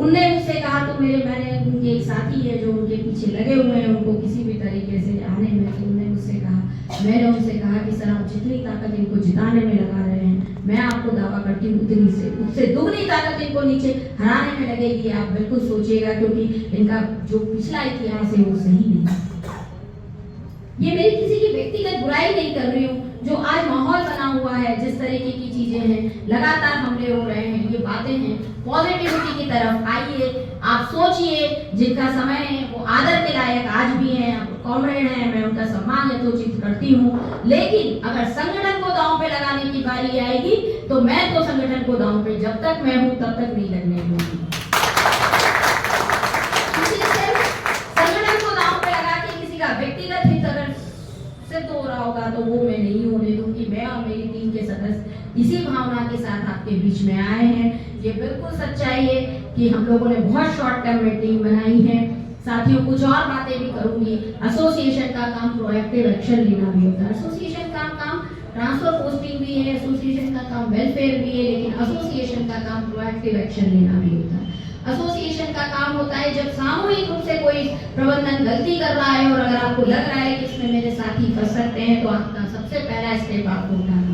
उनने मुझसे कहा तो मैंने उनके एक साथी है जो उनके पीछे लगे हुए हैं उनको किसी भी तरीके से आने में, तो उन्होंने मुझसे कहा, मैंने उनसे कहा कि सर आप जितनी ताकत इनको जिताने में लगा रहे हैं, मैं आपको दावा करती हूँ उतनी से उससे दुगनी ताकत इनको नीचे हराने में लगेगी। आप बिल्कुल सोचिएगा, क्योंकि इनका जो पिछला इतिहास है वो सही नहीं। ये मेरी किसी की व्यक्तिगत बुराई नहीं कर रही हूँ, जो आज माहौल बना हुआ है, जिस तरीके की चीजें हैं, लगातार हमले हो रहे हैं, ये बातें हैं पॉजिटिविटी की तरफ आइए। आप सोचिए, जिनका समय है वो आदर के लायक आज भी हैं, कॉमरेड हैं, मैं उनका सम्मान यथोचित करती हूँ। लेकिन अगर संगठन को दांव पे लगाने की बारी आएगी तो मैं तो संगठन को दांव पे जब तक मैं हूँ तब तक नहीं लगने दूंगी। संगठन को दांव पे लगा के किसी का व्यक्तिगत हित अगर सिद्ध हो रहा होगा तो वो मैं नहीं होने दूंगी। मैं और मेरी टीम के सदस्य इसी भावना के साथ आपके बीच में आए हैं। ये बिल्कुल सच्चाई है कि हम लोगों ने बहुत शॉर्ट टर्म में टीम बनाई है। साथियों, कुछ और बातें भी करूंगी। एसोसिएशन का काम प्रोएक्टिव एक्शन लेना भी होता है। एसोसिएशन का काम ट्रांसफर पोस्टिंग भी है, एसोसिएशन का काम वेलफेयर भी है, लेकिन एसोसिएशन का काम प्रोएक्टिव एक्शन लेना भी होता है। एसोसिएशन का काम होता है जब सामूहिक रूप से कोई प्रबंधन गलती कर रहा है और अगर आपको लग रहा है कि इसमें मेरे साथी फंस सकते हैं तो आपका सबसे पहला स्टेप आपको उठाना होगा।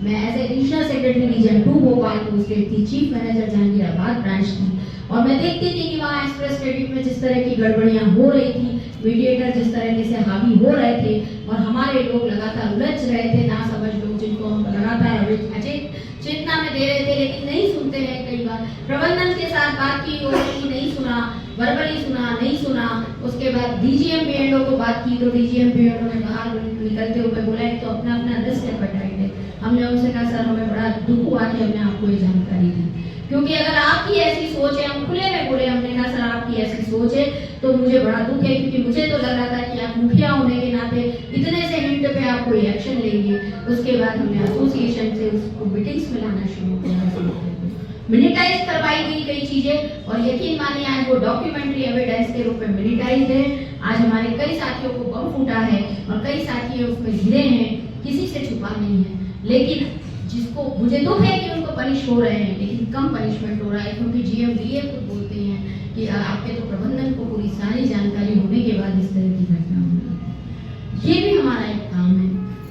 मैं as a regional secretary region 2 Bhopal posted थी, चीफ मैनेजर जहांगीराबाद ब्रांच थी, और मैं देखती थी कि वहाँ एक्सप्रेस क्रेडिट में जिस तरह की गड़बड़ियाँ हो रही थी, मीडिएटर जिस तरीके से हावी हो रहे थे और हमारे लोग लगातार उलझ रहे थे, ना समझ लोग जिनको हम लगातार अचेत चेतना में दे रहे थे, लेकिन नहीं सुनते हैं। कई बार प्रबंधन के साथ बात की और नहीं सुना, वर्बली सुना, नहीं सुना। उसके बाद डीजीएम बीएनओ को बात की तो डीजीएम बीएनओ ने बाहर निकलते हुए बोला तो अपना अपना रिस्क एपेटाइट है। हमने उनसे कहा सर हमें बड़ा दुख हुआ कि हमने आपको ये जानकारी दी, क्योंकि अगर आपकी ऐसी सोच है, हम खुले में बोले, हमने कहा सर आपकी ऐसी सोच है तो मुझे बड़ा दुख है, क्योंकि मुझे तो लग रहा था कि आप मुखिया होने के नाते इतने से हिंट पे आप कोई एक्शन लेंगे। उसके बाद हमने एसोसिएशन से उसको मीटिंग्स में लाना शुरू किया, मिनिटाइज करवाई गई कई चीजें, और यकीन मानिए आज वो डॉक्यूमेंट्री एविडेंस के रूप में मिनिटाइज है। आज हमारे कई साथियों को बम फूटा है और कई साथी उसमें घिरे हैं, किसी से छुपा नहीं है। लेकिन जिसको मुझे दुख है कि उनको पनिश हो रहे हैं, लेकिन कम पनिशमेंट हो रहा है, क्योंकि जीएमडीए खुद बोलते हैं कि आपके तो प्रबंधन को पूरी सारी जानकारी होने के बाद इस तरह की घटना हो रही है। ये भी हमारा एक काम है,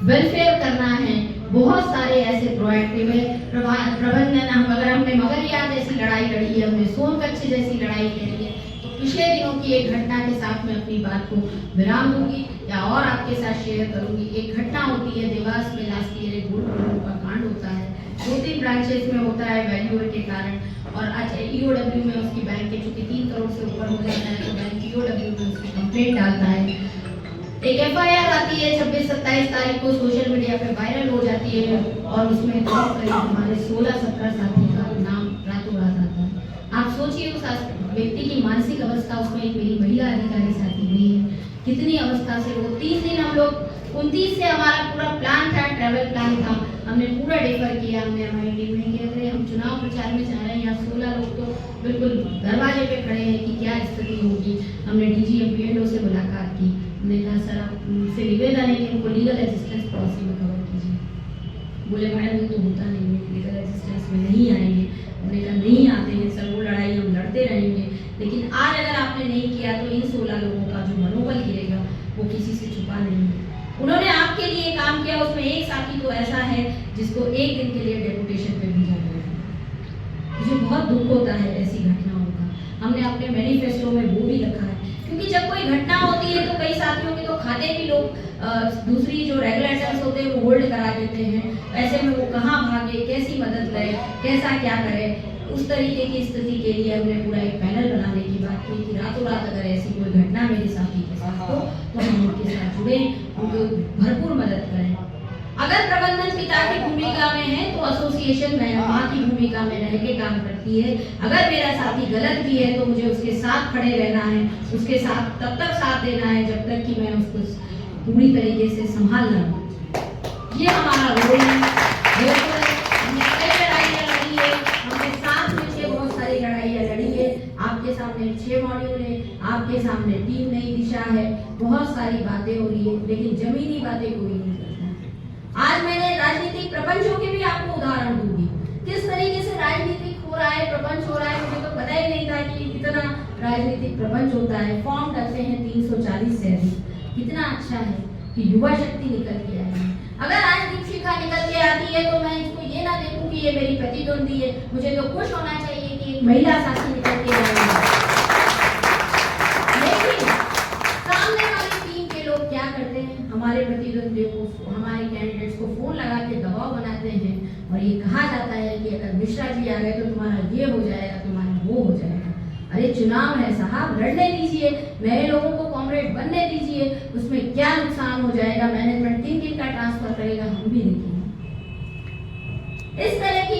वेलफेयर करना है। बहुत सारे ऐसे प्रोएक्टिव है प्रबंधन। हम अगर हमने मगरिया जैसी लड़ाई लड़ी है, हमने सोनकच्छ जैसी लड़ाई लड़ी है, तो पिछले दिनों की एक घटना के साथ में अपनी बात को विराम दूंगी या और आपके साथ शेयर करूंगी। एक घटना होती है देवास में, लास्ट ईयर एक गोल्ड का कांड होता है, 2-3 ब्रांचेस में होता है वैल्यू के कारण, और आज ईओडब्ल्यू में उसकी बैंक के चूंकि 3 करोड़ से ऊपर हो जाता है तो बैंक ईओडब्ल्यू में उसकी कंप्लेंट डालता है। एक एफआईआर आती है 26-27 तारीख को, सोशल मीडिया पे वायरल हो जाती है और उसमें करीब हमारे 16-17 साथी का नाम रातों रात आता है। आप सोचिए उस व्यक्ति की मानसिक अवस्था, उसमें एक मेरी महिला अधिकारी साथी भी है, कितनी अवस्था से वो 3 दिन हम लोग 29 से हमारा पूरा प्लान था, ट्रैवल प्लान था, हमने पूरा डिफर किया। हमने हमारी टीम ने कि अगर हम चुनाव प्रचार में जा रहे हैं, यहाँ 16 लोग तो बिल्कुल दरवाजे पे खड़े हैं कि क्या स्थिति होगी। हमने डीजीएम बीएनओ से मुलाकात की, हमने कहा सर आपसे निवेदन है कि हमको लीगल असिस्टेंस पॉलिसी में कवर कीजिए। बोले मैडम ये तो होता नहीं है, लीगल असिस्टेंस में नहीं आएंगे। हमने कहा नहीं आते हैं सर, वो लड़ाई हम लड़ते रहेंगे, लेकिन आज अगर आपने नहीं किया तो इन 16 लोगों का जो मनोबल गिरेगा वो किसी से छुपा नहीं है। उन्होंने आपके लिए काम किया, उसमें एक साथी तो ऐसा है जिसको 1 दिन के लिए डेपुटेशन पे भेजा गया है। मुझे बहुत दुख होता है ऐसी घटनाओं का। हमने अपने मैनिफेस्टो में वो भी रखा है, क्योंकि जब कोई घटना होती है तो कई साथियों के तो खाते भी लोग दूसरी जो रेगुलेटर्स होते हैं वो होल्ड करा देते हैं। ऐसे में वो कहाँ भागे, कैसी मदद करे, कैसा क्या करे, उस तरीके की स्थिति के लिए हमने पूरा एक पैनल बनाने की बात की कि रातों रात अगर ऐसी कोई घटना मेरे साथी के साथ हो तो हम उनके साथ जुड़े, उनको भरपूर मदद करें। अगर प्रबंधन पिता की भूमिका में है तो एसोसिएशन माँ की भूमिका में रह के काम करती है। अगर मेरा साथी गलत भी है तो मुझे उसके साथ खड़े रहना है, उसके साथ तब तक साथ देना है जब तक कि मैं उसको पूरी तरीके से संभाल लूँ। ये हमारा रोल है। हमने कई लड़ाइयाँ लड़ी है, हमने साथ मिलकर बहुत सारी लड़ाइयाँ लड़ी है। आपके सामने 6 मॉड्यूल है, आपके सामने टीम नई दिशा है, बहुत सारी बातें हो रही है, लेकिन जमीनी बातें कोई नहीं करता। आज मैंने राजनीतिक प्रपंचों के भी आपको उदाहरण दूंगी, किस तरीके से राजनीतिक हो रहा है, प्रपंच हो रहा है। मुझे तो पता ही नहीं था कि कितना राजनीतिक प्रपंच होता है। फॉर्म डलते हैं 340 से अधिक। कितना अच्छा है कि युवा शक्ति निकल के आई है। अगर आज दीपशिखा निकल के आती है तो मैं इसको ये ना देखूं कि ये मेरी प्रतिद्वंदी है, मुझे तो खुश होना चाहिए कि एक महिला साथी निकल के आई है। लेकिन सामने वाली टीम के लोग क्या करते हैं, हमारे प्रतिद्वंदियों को, हमारे कैंडिडेट्स को फोन लगा के दबाव बनाते हैं और ये कहा जाता है कि अगर मिश्रा जी आ गए तो तुम्हारा ये हो जाएगा, तुम्हारा वो हो जाएगा। अरे चुनाव है साहब, लड़ने दीजिए, नए लोगों को कॉमरेड बनने दीजिए, उसमें क्या नुकसान हो जाएगा। मैनेजमेंट किन का ट्रांसफर करेगा हम भी देखेंगे। इस तरह की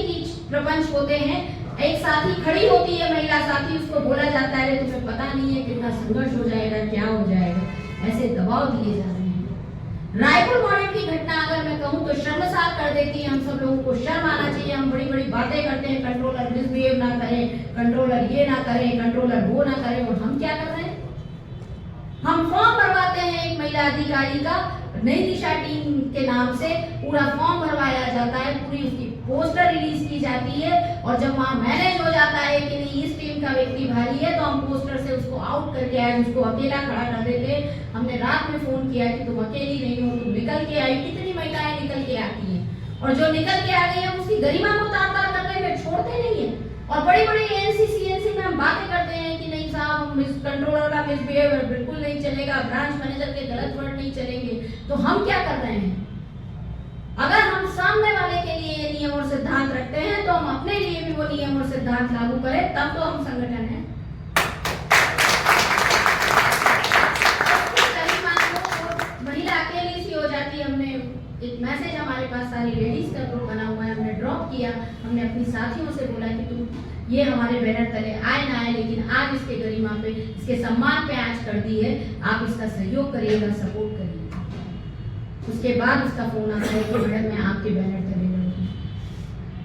प्रपंच होते हैं। एक साथी खड़ी होती है, महिला साथी, उसको बोला जाता है तुम्हें पता नहीं है कितना संघर्ष हो जाएगा, क्या हो जाएगा। ऐसे दबाव दिए जा रहे हैं। रायपुर मॉडल की घटना अगर मैं कहूँ तो शर्मसार कर देती है। हम सब लोगों को शर्म आना चाहिए। हम बड़ी बड़ी बातें करते हैं, कंट्रोलर मिसबिहेव ना करें, कंट्रोलर ये ना करें, कंट्रोलर वो ना करें, और हम क्या कर रहे हैं, हम फॉर्म भरवाते हैं एक महिला अधिकारी का, नई दिशा टीम के नाम से पूरा फॉर्म भरवाया जाता है, पूरी उसकी पोस्टर रिलीज की जाती है, और जब वहाँ मैनेज हो जाता है कि नहीं इस टीम का व्यक्ति भारी है तो हम पोस्टर से उसको आउट करके आए, उसको अकेला खड़ा कर देते। हमने रात में फोन किया कि तुम अकेली नहीं हो, तुम निकल के आई। कितनी महिलाएं निकल के आती हैं, और जो निकल के आ गई है उसकी गरिमा को तार-तार करने में छोड़ते नहीं है। और बड़ी बड़ी एनसीसी में हम बातें करते हैं कि नहीं साहब कंट्रोलर का मिसबिहेवियर बिल्कुल नहीं चलेगा, ब्रांच मैनेजर के गलत वर्ड नहीं चलेंगे। तो हम क्या कर रहे हैं, अगर हम सामने वाले के लिए नियम और सिद्धांत रखते हैं तो हम अपने लिए भी वो नियम और सिद्धांत लागू करें, तब तो हम संगठन है। महिला अकेली सी हो जाती है। हमने एक मैसेज, हमारे पास सारी लेडीज का ग्रुप बना हुआ है, हमने ड्रॉप किया। हमने अपनी साथियों से बोला कि तुम ये हमारे बैनर तले आए ना आए, लेकिन आज इसके गरिमा पे, इसके सम्मान पे आंच कर दी है, आप इसका सहयोग करिएगा, सपोर्ट करिएगा। उसके बाद उसका फोन आता है कि मैडम मैं आपके बैनर तले लड़ूंगी।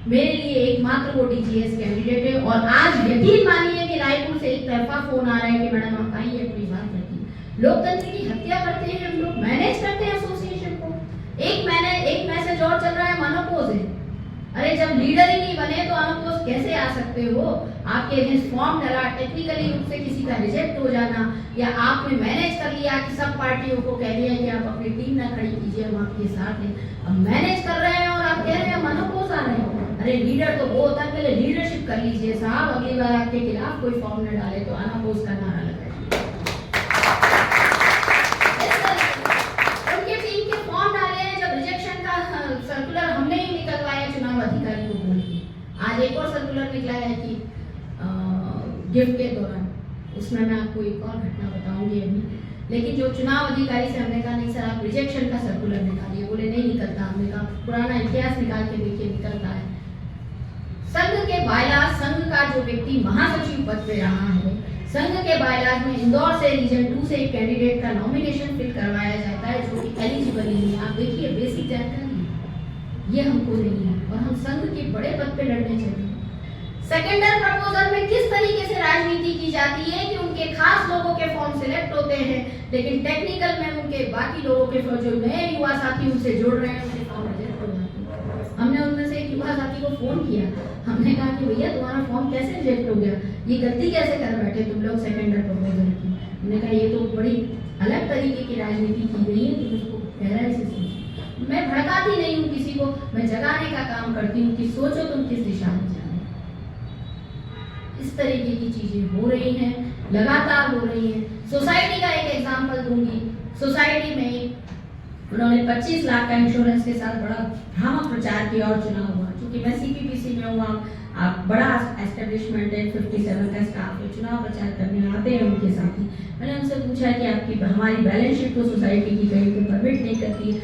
मेरे लिए एकमात्र वो डीजीएस कैंडिडेट है, और आज यकीन मानिए कि रायपुर से एक तरफा फोन आ रहा है कि मैडम आप आइए, अपनी बात रखिए। लोकतंत्र की हत्या करते हैं हम लोग, मैनेज करते हैं एसोसिएशन को। एक मैसेज और चल रहा है, मनोपोज है। अरे जब लीडर ही नहीं बने तो अनपोज कैसे आ सकते हो। आपके अगेंस्ट फॉर्म डला, टेक्निकली रूप से किसी का रिजेक्ट हो जाना, या आपने मैनेज कर लिया कि सब पार्टियों को कह दिया कि आप अपनी टीम ना खड़ी कीजिए, हम आपके साथ हैं। अब मैनेज कर रहे हैं और आप कह रहे हैं मनोपोज आ रहे हैं। अरे लीडर तो वो होता है, पहले लीडरशिप कर लीजिए साहब। अगली बार आपके खिलाफ कोई फॉर्म न डाले तो अनपोज का नारा लगाइए। उनके टीम के फॉर्म डाले हैं, जब रिजेक्शन का सर्कुलर हमने ही निकलवाया चुनाव अधिकारी को बोल के। आज एक और सर्कुलर निकला है कि गिफ्ट के दौरान, उसमें मैं आपको एक और घटना बताऊंगी अभी। लेकिन जो चुनाव अधिकारी से हमने कहा नहीं सर आप रिजेक्शन का सर्कुलर निकालिए, बोले नहीं निकलता। हमने कहा पुराना इतिहास निकाल के देखिए, निकलता है। संघ के बायलाज, संघ का जो व्यक्ति महासचिव पद पे रहा है, संघ के बायलाज में इंदौर से रीजन 2 से एक कैंडिडेट का नॉमिनेशन फिल करवाया जाता है जो कि एलिजिबल नहीं है। आप देखिए बेसिक जानकारी ये हमको नहीं है, और हम संघ के बड़े पद पे लड़ने चाहिए। सेकेंडर प्रपोजल में किस तरीके से राजनीति की जाती है कि उनके खास लोगों के फॉर्म सिलेक्ट होते हैं, लेकिन टेक्निकल में उनके बाकी लोगों के जो नए युवा साथी उनसे जुड़ रहे हैं उनके फॉर्म रिजेक्ट हो जाते हैं। हमने उनमें से एक युवा साथी को फोन किया, हमने कहा कि भैया तुम्हारा फॉर्म कैसे रिजेक्ट हो गया, ये गलती कैसे कर बैठे तुम लोग सेकेंडर प्रपोजल की। हमने कहा ये तो बड़ी अलग तरीके की राजनीति की गई है, तुम उसको गहराई से सोचो। मैं भड़काती नहीं हूँ किसी को, मैं जगाने का काम करती हूँ कि सोचो तुम किस दिशा में जा रहे हो। इस तरीके की चीजें हो रही हैं, लगातार हो रही हैं। सोसाइटी का एक एग्जांपल दूंगी। सोसाइटी में उन्होंने 25 लाख का इंश्योरेंस के साथ बड़ा भ्रामक प्रचार किया और चुनाव हुआ। क्योंकि मैं सीपीपीसी में हूँ, आप बड़ा एस्टेब्लिशमेंट है, 57 का स्टाफ है, चुनाव प्रचार करने आते हैं उनके साथ ही। मैंने उनसे पूछा कि आपकी हमारी बैलेंस शीट तो सोसाइटी की कहीं पे परमिट नहीं करती है,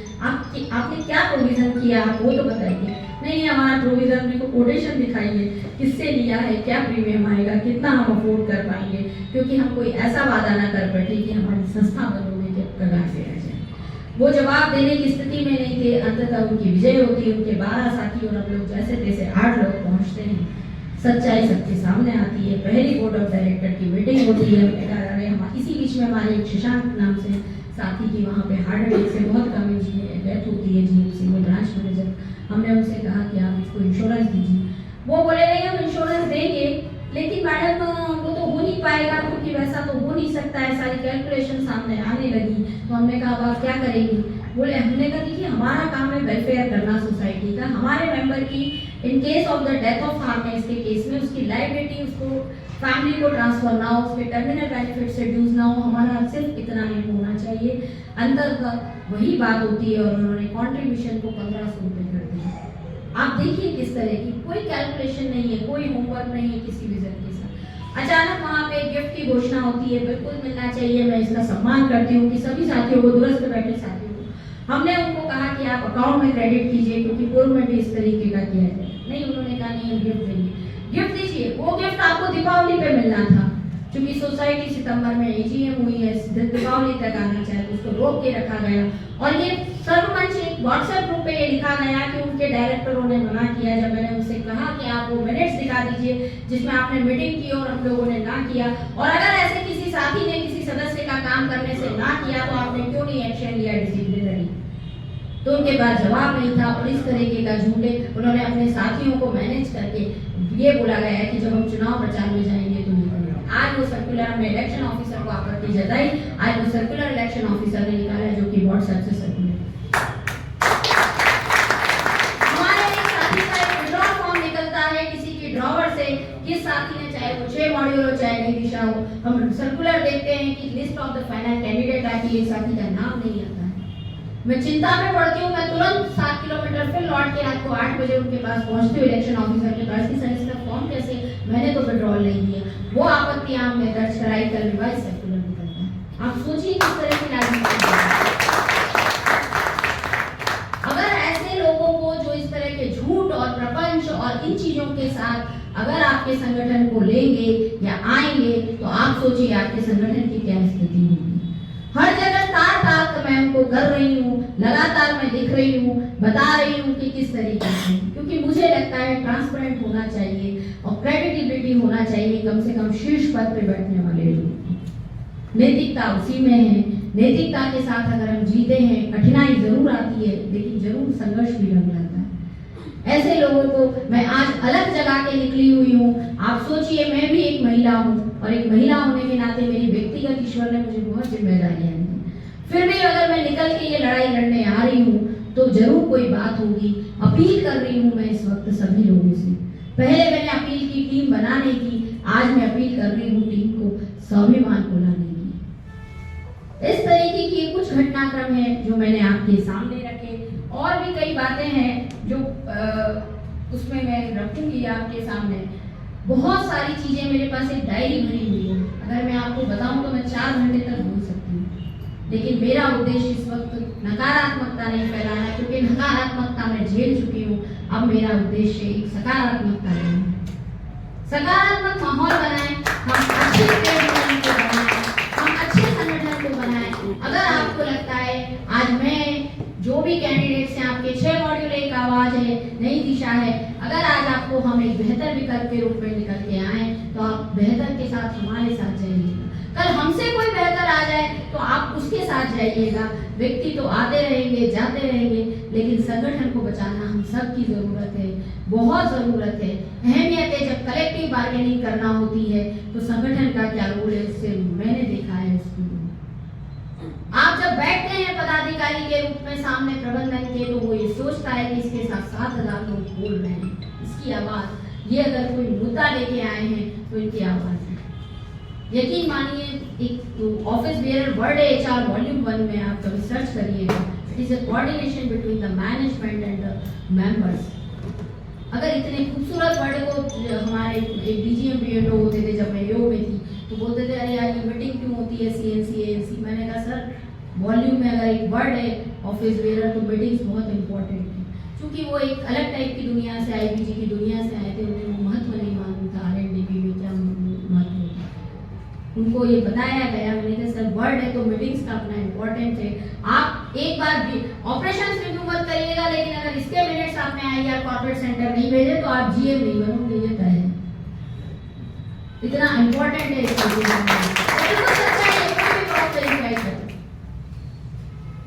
आपने क्या प्रोविज़न किया आप वो तो बताइए। नहीं, हमारा प्रोविज़न, मेरे को कोटेशन दिखाइए, किससे लिया है, क्या प्रीमियम आएगा, कितना हम अफोर्ड कर पाएंगे, क्योंकि हम कोई ऐसा वादा ना कर बैठे कि हमारी संस्था बंद होने के कगार से रह जाए। वो जवाब देने की स्थिति में नहीं थे। अंततः उनकी विजय होती है, उनके 12 साथी और हम लोग जैसे तैसे 8 लोग पहुंचते हैं। सच्चाई सबके सामने आती है। पहली बोर्ड ऑफ डायरेक्टर की मीटिंग होती है। हमने कहा अरे हम इसी बीच में हमारे एक शशांक नाम से साथी की वहाँ पे हार्ट अटैक से बहुत कम एज में डेथ होती है जीएमसी में, ब्रांच मैनेजर। हमने उनसे कहा कि आप इसको इंश्योरेंस दीजिए। वो बोले नहीं हम इंश्योरेंस देंगे, लेकिन मैडम वो तो हो नहीं पाएगा, क्योंकि वैसा तो हो नहीं सकता है। सारी कैलकुलेशन सामने आने लगी तो हमने कहा अब आप क्या करेंगी? बोले हमने कहा देखिए हमारा काम है वेलफेयर करना सोसाइटी का। हमारे मेंबर की in case of the death of farmers के केस में उसकी लायबिलिटी उसको फैमिली को ट्रांसफर ना हो, उसके टर्मिनल बेनिफिट से ड्यूज ना हो, हमारा सिर्फ इतना ही होना चाहिए। अंततः वही बात होती है और उन्होंने कॉन्ट्रीब्यूशन को 1500 रुपये कर दिया। आप देखिए किस तरह की कोई कैलकुलेशन नहीं है, कोई होमवर्क नहीं है किसी विजन के साथ। अचानक वहाँ पे गिफ्ट की घोषणा होती है, बिल्कुल मिलना चाहिए। मैं इसका सम्मान करती हूँ कि सभी साथियों को, दूरस्थ बैठे साथियों को, हमने उनको कहा कि आप अकाउंट में क्रेडिट कीजिए, क्योंकि पूर्व में भी इस तरीके का किया जाए। नहीं, उन्होंने कहा नहीं हम गिफ्ट देंगे। गिफ्ट दीजिए। वो गिफ्ट आपको दीपावली पे मिलना था, क्योंकि सोसाइटी सितंबर में एजीएम हुई है, दीपावली तक आना चाहिए, उसको रोक के रखा गया। और ये सर्वमंच व्हाट्सएप ग्रुप पे ये लिखा गया कि उनके डायरेक्टरों ने मना किया। जब मैंने उनसे कहा कि आप वो मिनट्स दिखा दीजिए जिसमें आपने मीटिंग की और हम लोगों ने ना किया, और अगर ऐसे किसी साथी ने किसी सदस्य का काम करने से ना किया तो आपने क्यों नहीं एक्शन लिया डिसिप्लिनरी? तो उनके पास जवाब नहीं था। और इस तरीके का झूठे उन्होंने अपने साथियों को मैनेज करके ये बोला गया है कि जब हम चुनाव प्रचार में जाएंगे तो ये करेंगे। आज वो सर्कुलर हमने इलेक्शन ऑफिसर को आपत्ति जताई, आज वो सर्कुलर इलेक्शन ऑफिसर ने निकाला है, जो कि व्हाट्सएप से सर्कुलर। हमारे एक साथी का एक विड्रॉल फॉर्म निकलता है किसी की ड्रॉवर से, किस साथी ने, चाहे वो 6 मॉड्यूल हो चाहे नई दिशा हो, हम सर्कुलर देखते हैं कि list of the final candidate आती है, साथी का नाम नहीं आता है। मैं चिंता में पड़ती हूँ। मैं तुरंत 7 किलोमीटर फिर लौट के रात को 8 बजे उनके पास पहुंचती हूँ इलेक्शन ऑफिसर के पास कि सर इसका फॉर्म कैसे, मैंने तो विड्रॉल नहीं दिया। वो आपत्ति हमने दर्ज कराई, कल रिवाइज सर्कुलर निकलता है। आप सोचिए किस तरह की राजनीति है। अगर ऐसे लोगों को जो इस तरह के झूठ और प्रपंच और इन चीजों के साथ अगर आपके संगठन को लेंगे या आएंगे, तो आप सोचिए आपके संगठन की क्या स्थिति होगी। हर जगह तार मैं उनको कर रही हूँ, लगातार मैं लिख रही हूँ, बता रही हूँ कि किस तरीके से, क्योंकि मुझे लगता है ट्रांसपेरेंट होना चाहिए और क्रेडिबिलिटी होना चाहिए कम से कम शीर्ष पद पे बैठने वाले लोग। नैतिकता उसी में है। नैतिकता के साथ अगर हम जीते हैं, कठिनाई जरूर आती है, लेकिन जरूर संघर्ष भी रंग लाता है। ऐसे लोगों को मैं आज अलग जगह के निकली हुई हूँ। आप सोचिए मैं भी एक महिला हूँ, और एक महिला होने के नाते मेरी व्यक्तिगत ईश्वर ने मुझे बहुत जिम्मेदारियां दी। फिर भी अगर मैं निकल के ये लड़ाई लड़ने आ रही हूँ तो जरूर कोई बात होगी। अपील कर रही हूँ मैं इस वक्त सभी लोगों से। पहले मैंने अपील की टीम बनाने की, आज मैं अपील कर रही हूँ टीम को स्वाभिमान को लाने की। इस तरीके की कुछ घटनाक्रम है जो मैंने आपके सामने रखे। और भी कई बातें हैं जो उसमें मैं रखूंगी आपके सामने। बहुत सारी चीजें, मेरे पास एक डायरी भरी हुई है। अगर मैं आपको बताऊं तो मैं 4 घंटे तक बोल सकती हूँ, लेकिन मेरा उद्देश्य इस वक्त नकारात्मकता नहीं फैलाना, क्योंकि नकारात्मकता मैं झेल चुकी हूँ। अब मेरा उद्देश्य एक सकारात्मकता है। सकारात्मक माहौल बनाएं, हम अच्छे संगठन को बनाएं, हम अच्छे संगठन को बनाएं। अगर आपको लगता है आज मैं जो भी कैंडिडेट्स हैं, आपके 6 मॉड्यूल, एक आवाज है, नई दिशा है, अगर आज आपको हम एक बेहतर विकल्प के रूप में निकल के आए तो आप बेहतर के साथ हमारे साथ जाइएगा। कल हमसे कोई बेहतर आ जाए तो आप उसके साथ जाइएगा। व्यक्ति तो आते रहेंगे जाते रहेंगे, लेकिन संगठन को बचाना हम सब की जरूरत है, बहुत जरूरत है, अहमियत है। जब कलेक्टिव बार्गेनिंग करना होती है तो संगठन का क्या रोल है, उससे मैंने देखा है उसको। आप जब बैठते हैं पदाधिकारी के रूप में सामने प्रबंधन के, तो वो ये सोचता है कि इसके साथ 7,000 लोग बोल रहे हैं, इसकी आवाज, ये अगर कोई मुद्दा लेके आए हैं तो इनकी आवाज है। यकीन मानिए, एक office bare word HR volume 1 में आप कभी सर्च करिएगा। It is a coordination between the management and the members. अगर इतने खूबसूरत वर्ड को हमारे एक डीजीएम बीएडओ होते थे जब मैं योग में थी, तो बोलते थे अरे यार ये मीटिंग क्यों होती है सीएनसी एएनसी। मैंने कहा सर वॉल्यूम में अगर एक वर्ड है ऑफिस वेयर तो मीटिंग्स बहुत इंपॉर्टेंट है। क्योंकि वो एक अलग टाइप की दुनिया से आईपीजी की दुनिया से आए थे, उन्हें वो महत्व नहीं मालूम था आरएनडीपी में क्या महत्व होता है। उनको ये बताया गया, मैंने कहा सर वर्ड है तो मीटिंग्स का अपना इम्पोर्टेंट है। आप एक बार भी ऑपरेशन रिव्यू मत करिएगा, लेकिन अगर इसके मिनट्स आपने आईआर कॉर्पोरेट सेंटर नहीं भेजे तो आप जीएम नहीं बनोगे, ये तय है। इतना इम्पोर्टेंट है इसका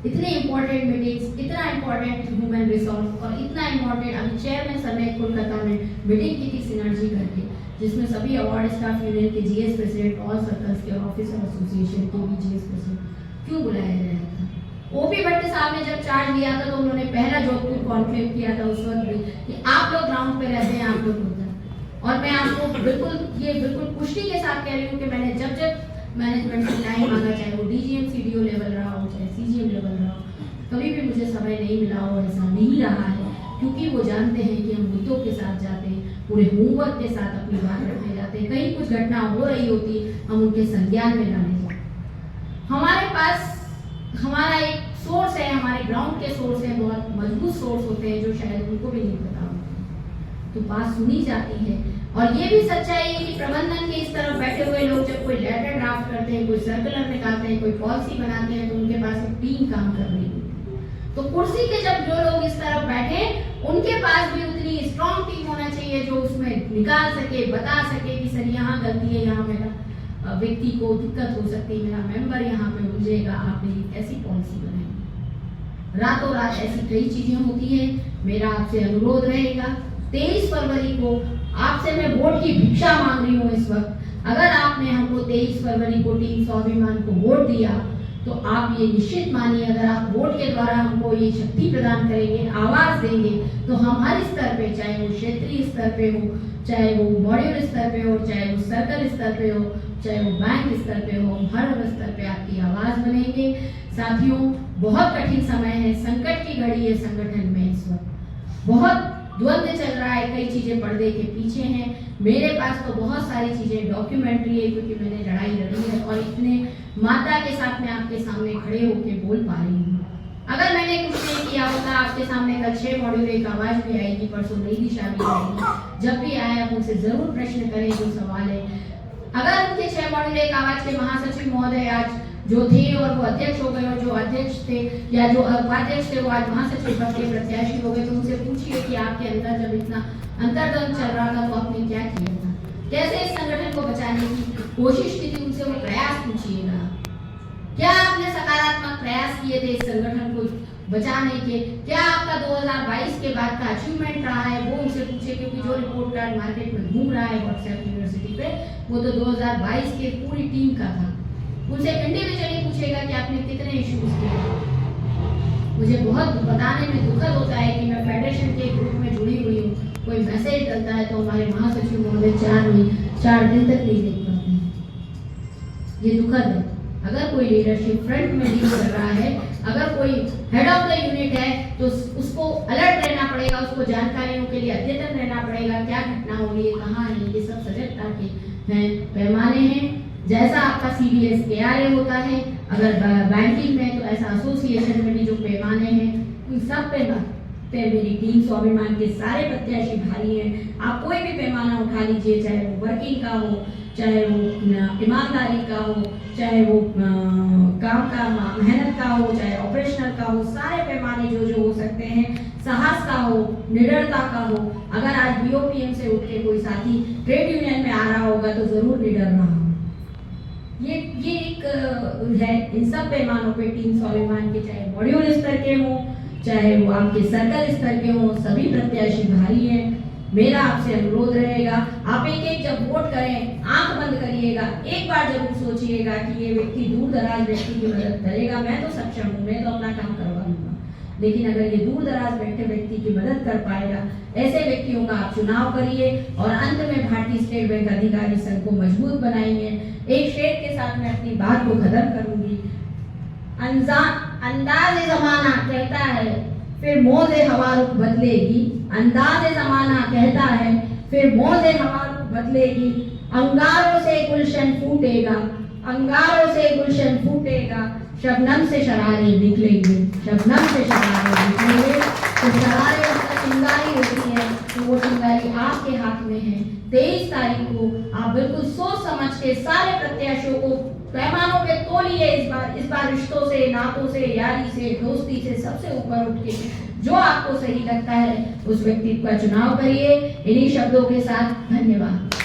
इतनी इम्पोर्टेंट मीटिंग्स, इतना इम्पोर्टेंट ह्यूमन रिसोर्स और इतना इम्पोर्टेंट अभी चेयरमैन सर ने कोलकाता में मीटिंग की थी सिनर्जी करके, जिसमें सभी अवार्ड स्टाफ यूनियन के जीएस प्रेसिडेंट ऑल सर्कल्स के ऑफिसर एसोसिएशन के भी जीएस प्रेसिडेंट क्यों बुलाया गया था। ओपी भट्ट साहब ने जब चार्ज लिया था तो उन्होंने पहला जोधपुर कॉन्क्लेव किया था उस वक्त भी कि आप लोग ग्राउंड पे रहते हैं, आप लोग होता है। और मैं आपको बिल्कुल पुष्टि के साथ कह रही हूँ कि मैंने जब मैनेजमेंट से टाइम मांगा, चाहे वो डीजीएम सीडीओ लेवल रहा हो चाहे सीजीएम लेवल रहा हो, कभी भी मुझे समय नहीं मिला हो, ऐसा नहीं रहा है। क्योंकि वो जानते हैं कि हम मुद्दों के साथ जाते हैं, पूरे होमवर्क के साथ अपनी बात रखने जाते हैं। कहीं कुछ घटना हो रही होती हम उनके संज्ञान में लाने जाते। हमारे पास हमारा एक सोर्स है, हमारे ग्राउंड के सोर्स है, बहुत मजबूत सोर्स होते हैं जो शायद उनको भी नहीं पता होता, तो बात सुनी जाती है। और ये भी सच्चाई है कि प्रबंधन के इस तरफ बैठे हुए लोग जब कोई लेटर ड्राफ्ट करते हैं, कोई सर्कुलर निकालते हैं, कोई पॉलिसी बनाते हैं, तो उनके पास एक टीम काम कर रही होती है। तो कुर्सी के जब जो लोग इस तरफ बैठे उनके पास भी उतनी स्ट्रॉन्ग टीम होना चाहिए जो उसमें निकाल सके, बता सके कि सर यहाँ गलती है, यहाँ मेरा व्यक्ति को दिक्कत हो सकती है, मेरा मेंबर यहाँ पे उलझेगा, आपने कैसी पॉलिसी बनाई। रातों रात ऐसी कई चीजें होती है। मेरा आपसे अनुरोध रहेगा 23 फरवरी को आपसे मैं वोट की भिक्षा मांग रही हूँ इस वक्त। अगर आपने हमको 23 फरवरी को टीम स्वाभिमान को वोट दिया तो आप ये निश्चित मानिए, अगर आप वोट के द्वारा हमको ये शक्ति प्रदान करेंगे, आवाज देंगे, तो हम हर स्तर पे, चाहे वो क्षेत्रीय स्तर पे हो, चाहे वो मॉड्यूल स्तर पे हो, चाहे वो सर्कल स्तर पे हो, चाहे वो बैंक स्तर पे हो, हम हर स्तर पे आपकी आवाज बनेंगे। साथियों, बहुत कठिन समय है, संकट की घड़ी है संगठन में इस वक्त, बहुत द्वंद्व चल रहा है, कई चीजें पर्दे के पीछे हैं। मेरे पास तो बहुत सारी चीजें डॉक्यूमेंट्री है क्योंकि मैंने लड़ाई लड़ी है और इतने माता के साथ मैं आपके सामने खड़े होकर बोल पा रही हूँ। अगर मैंने कुछ नहीं किया होता, आपके सामने कल 6 मॉड्यूल एक आवाज भी आएगी, परसों नई दिशा भी आएगी। जब भी आए आप उनसे जरूर प्रश्न करें जो सवाल है। अगर उनके 6 मॉड्यूल एक आवाज के महासचिव महोदय आज जो थे और वो अध्यक्ष हो गए, और जो अध्यक्ष थे या जो उपाध्यक्ष थे वो आज महासचिव पद के प्रत्याशी हो गए, तो उनसे पूछिए कि आपके अंदर जब इतना अंतर्द्वंद चल रहा था तो आपने क्या किया था, कैसे इस संगठन को बचाने की कोशिश की थी, उनसे वो प्रयास पूछिएगा। क्या आपने सकारात्मक प्रयास किए थे इस संगठन को बचाने के? क्या आपका 2022 के बाद का अचीवमेंट रहा है, वो उनसे पूछिए। क्योंकि जो रिपोर्ट कार्ड मार्केट में घूम रहा है व्हाट्सएप यूनिवर्सिटी पे, वो तो 2022 के पूरी टीम का था। उनसे इंडिविजुअली पूछेगा कि आपने कितने इश्यूज किए। मुझे बहुत बताने में दुखद होता है कि मैं फेडरेशन के ग्रुप में जुड़ी हुई हूँ, कोई मैसेज डलता है तो हमारे महासचिव महोदय 4 दिन तक नहीं देख पाते हैं। ये दुखद है। अगर कोई लीडरशिप फ्रंट में लीड कर रहा है, अगर कोई हेड ऑफ द यूनिट है, तो उसको अलर्ट रहना पड़ेगा, उसको जानकारियों के लिए अद्यतन रहना पड़ेगा, क्या घटना हो रही है, कहाँ है, ये सब सजगता के हैं पैमाने हैं। जैसा आपका CDS KRA होता है, अगर बैंकिंग में, तो ऐसा एसोसिएशन में भी जो पैमाने हैं, उन सब पे मेरी टीम स्वाभिमान के सारे प्रत्याशी भारी हैं। आप कोई भी पैमाना उठा लीजिए, चाहे वो वर्किंग का हो, चाहे वो ईमानदारी का हो, चाहे वो काम का मेहनत का हो, चाहे ऑपरेशनल का हो, सारे पैमाने जो हो सकते हैं, साहस का हो, निडरता का हो। अगर आज BOPM से उठ के कोई साथी ट्रेड यूनियन में आ रहा होगा तो जरूर निडर रहा हो। ये एक है। इन सब पैमानों पे टीम स्वाभिमान के, चाहे मॉड्यूल स्तर के हों, चाहे वो आपके सर्कल स्तर के हों, सभी प्रत्याशी भारी हैं। मेरा आपसे अनुरोध रहेगा, आप एक जब वोट करें, आंख बंद करिएगा, एक बार जरूर सोचिएगा कि ये व्यक्ति दूर दराज व्यक्ति की मदद करेगा। मैं तो सक्षम हूँ, मैं तो अपना काम करवा लूंगा, लेकिन अगर ये दूर दराज बैठे व्यक्ति की मदद कर पाएगा, ऐसे व्यक्तियों का आप चुनाव करिए। और अंत में भारतीय स्टेट बैंक अधिकारी संघ को मजबूत बनाइए। एक शेर के साथ मैं अपनी बात को खत्म करूंगी। अंदाज़ ज़माना कहता है फिर मौज़े हवा रुख बदलेगी, अंदाज़े ज़माना कहता है फिर मौजे हवा बदलेगी, अंगारों से गुलशन फूटेगा, अंगारों से गुलशन फूटेगा, शबनम से शरारे निकलेंगे, शबनम से शरारे निकलेंगे। तो शरारे मतलब चिंगारी होती है, तो वो चिंगारी आपके हाथ में है। 23 तारीख को आप बिल्कुल सोच समझ के सारे प्रत्याशियों को पैमानों पे तोलिए। इस बार रिश्तों से, नातों से, यारी से, दोस्ती से सबसे ऊपर उठ के जो आपको सही लगता है उस व्यक्ति का चुनाव करिए। इन्हीं शब्दों के साथ धन्यवाद।